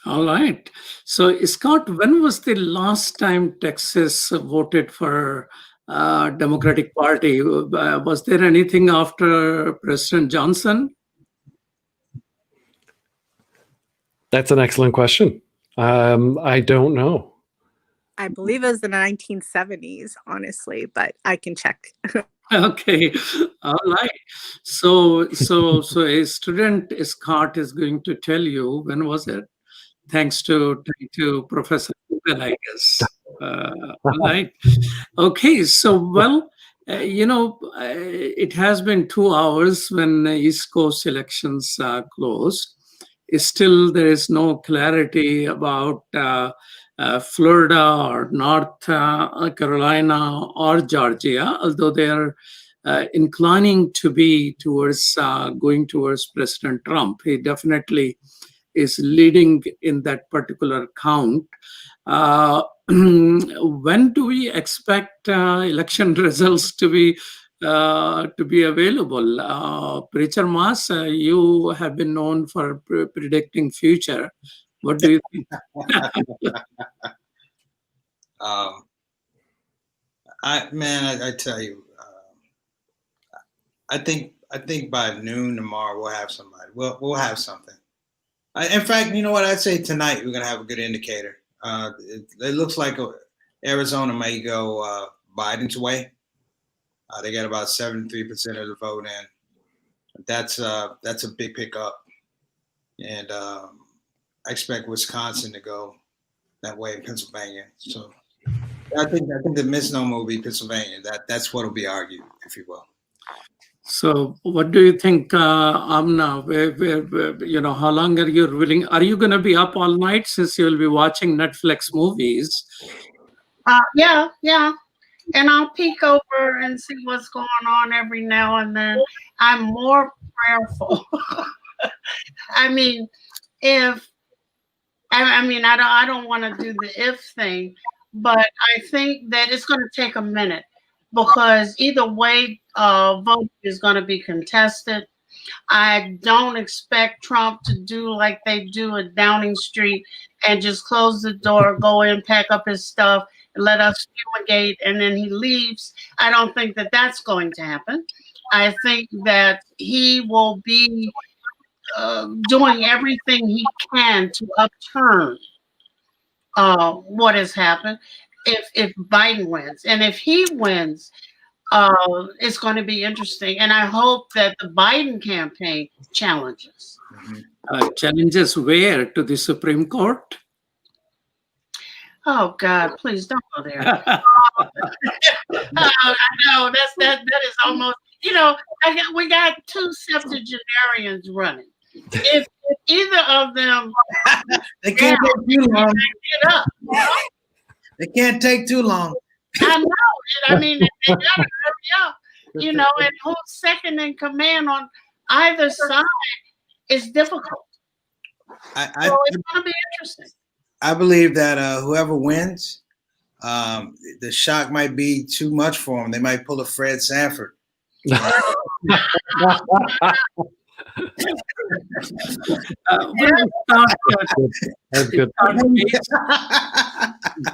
All right. So Scott, when was the last time Texas voted for Democratic Party? Was there anything after President Johnson? That's an excellent question. I don't know. I believe it was the 1970s, honestly, but I can check. Okay. All right. So a student, Scott, is going to tell you when was it? Thanks to Professor Google, I guess. All right. Okay. So, well, it has been 2 hours when East Coast elections closed. Still, there is no clarity about Florida or North Carolina or Georgia, although they are inclining to be towards going towards President Trump. He definitely is leading in that particular count. When do we expect election results to be available? Preacher Mas, you have been known for predicting future. What do you think? I tell you, I think by noon tomorrow we'll have somebody. We'll have something. In fact, you know what? I'd say tonight we're gonna have a good indicator. It looks like Arizona may go Biden's way. They got about 73% of the vote in. That's a big pickup, and I expect Wisconsin to go that way in Pennsylvania. So I think the misnomer will be Pennsylvania. That's what will be argued, if you will. So, what do you think, Amna? Where, how long are you willing? Are you going to be up all night since you will be watching Netflix movies? Yeah. And I'll peek over and see what's going on every now and then. I'm more prayerful. I mean, I don't want to do the if thing, but I think that it's going to take a minute because either way, vote is going to be contested. I don't expect Trump to do like they do at Downing Street and just close the door, go in, pack up his stuff, and let us fumigate, and then he leaves. I don't think that that's going to happen. I think that he will be doing everything he can to upturn what has happened if Biden wins. And if he wins, it's going to be interesting. And I hope that the Biden campaign challenges. Challenges where? To the Supreme Court? Oh God, please don't go there. I know that is almost, we got two septuagenarians running. If either of them they can't take too long. They can't take too long. I know. I mean, they gotta hurry up. And who's second in command on either side is difficult. So it's gonna be interesting. I believe that whoever wins, the shock might be too much for them. They might pull a Fred Sanford. That's good.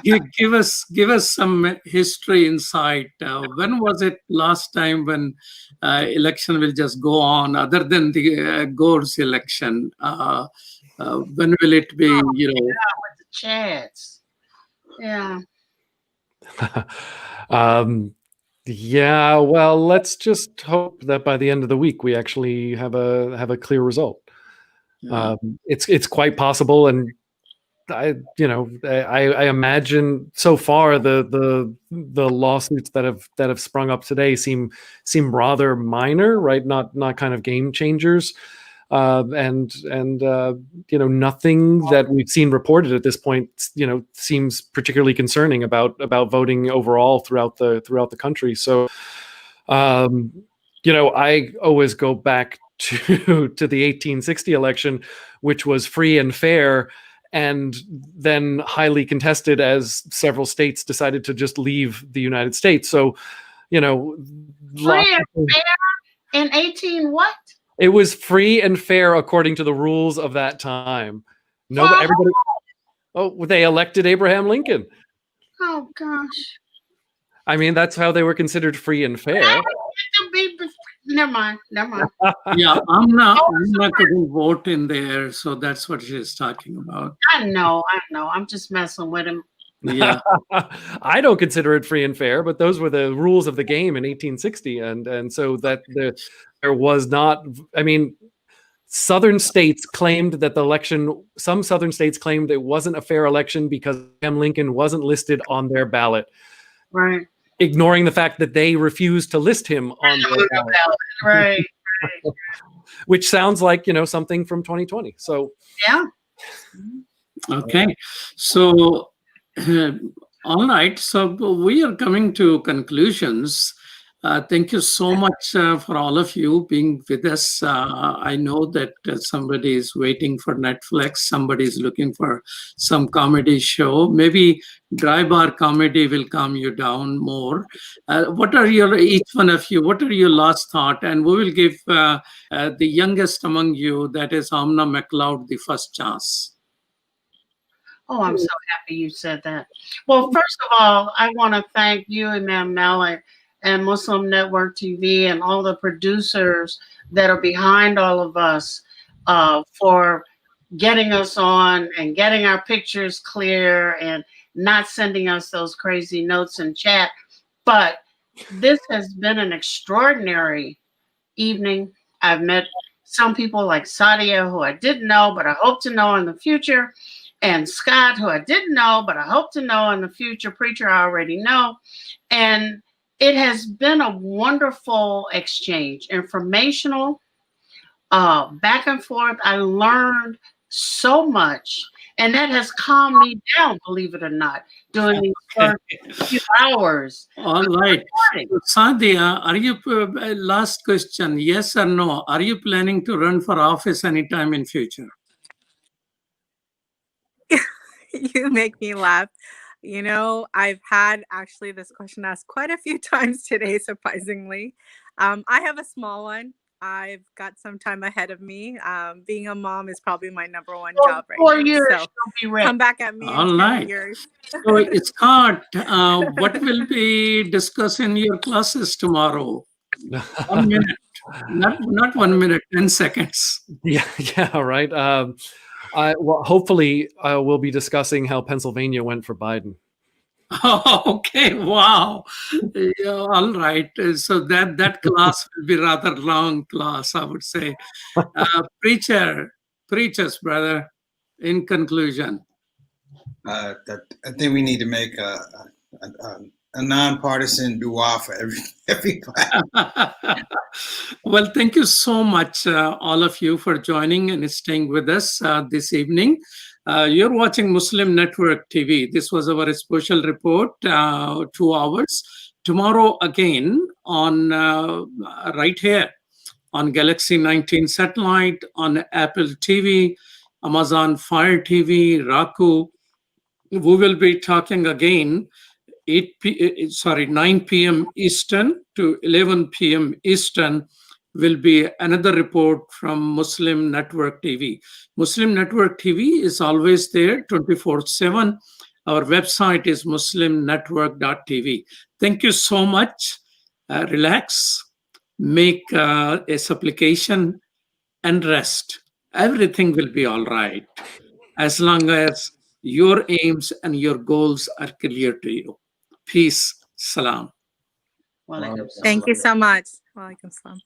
Give us some history insight. When was it last time when election will just go on, other than the Gore's election? When will it be? With the Chads. Yeah. Yeah, well, let's just hope that by the end of the week we actually have a clear result. Yeah. It's quite possible, and I imagine so far the lawsuits that have sprung up today seem rather minor, right? Not kind of game changers. And nothing that we've seen reported at this point, seems particularly concerning about voting overall throughout the country. So, I always go back to the 1860 election, which was free and fair, and then highly contested as several states decided to just leave the United States. So, free and fair in 18 what? It was free and fair according to the rules of that time. Everybody. Oh, they elected Abraham Lincoln. Oh gosh. I mean, that's how they were considered free and fair. Never mind. Yeah, I'm not couldn't vote in there, so that's what she's talking about. I know. I'm just messing with him. Yeah. I don't consider it free and fair, but those were the rules of the game in 1860, and so that there was not. I mean, Southern states claimed that some Southern states claimed it wasn't a fair election because Abraham Lincoln wasn't listed on their ballot. Right. Ignoring the fact that they refused to list him on their ballot. Right. Which sounds like, something from 2020. So yeah. Okay. So all right. So we are coming to conclusions. Thank you so much for all of you being with us. I know that somebody is waiting for Netflix. Somebody is looking for some comedy show. Maybe Dry Bar Comedy will calm you down more. Each one of you, what are your last thought? And we will give the youngest among you, that is Amna McLeod, the first chance. Oh, I'm so happy you said that. Well, first of all, I want to thank you and Mel and Muslim Network TV and all the producers that are behind all of us for getting us on and getting our pictures clear and not sending us those crazy notes in chat. But this has been an extraordinary evening. I've met some people like Sadia, who I didn't know, but I hope to know in the future, and Scott, who I didn't know, but I hope to know in the future. Preacher, I already know. And it has been a wonderful exchange, informational, back and forth. I learned so much, and that has calmed me down, believe it or not, during these first few hours. All right. Sadia, are you, last question, yes or no, are you planning to run for office anytime in future? You make me laugh. You know, I've had actually this question asked quite a few times today, surprisingly. I have a small one. I've got some time ahead of me. Being a mom is probably my number one job right 4 now. years, So she'll be ready. come back at me All in 10 right. years. So, Scott, what will be discussed in your classes tomorrow? 1 minute. Not 1 minute, 10 seconds. Yeah, right. Well, hopefully, we'll be discussing how Pennsylvania went for Biden. Oh, okay. Wow. Yeah, all right. So that class will be rather long class, I would say. Preachers, brother, in conclusion. I think we need to make a nonpartisan dua for every class. Well, thank you so much, all of you, for joining and staying with us this evening. You're watching Muslim Network TV. This was our special report, 2 hours. Tomorrow again on right here on Galaxy 19 satellite, on Apple TV, Amazon Fire TV, Roku. We will be talking again 9 p.m. Eastern to 11 p.m. Eastern will be another report from Muslim Network TV. Muslim Network TV is always there 24/7. Our website is muslimnetwork.tv. Thank you so much. Relax, make a supplication, and rest. Everything will be all right as long as your aims and your goals are clear to you. Peace. Salam. Walaikum Thank you so much. Walaikum salam.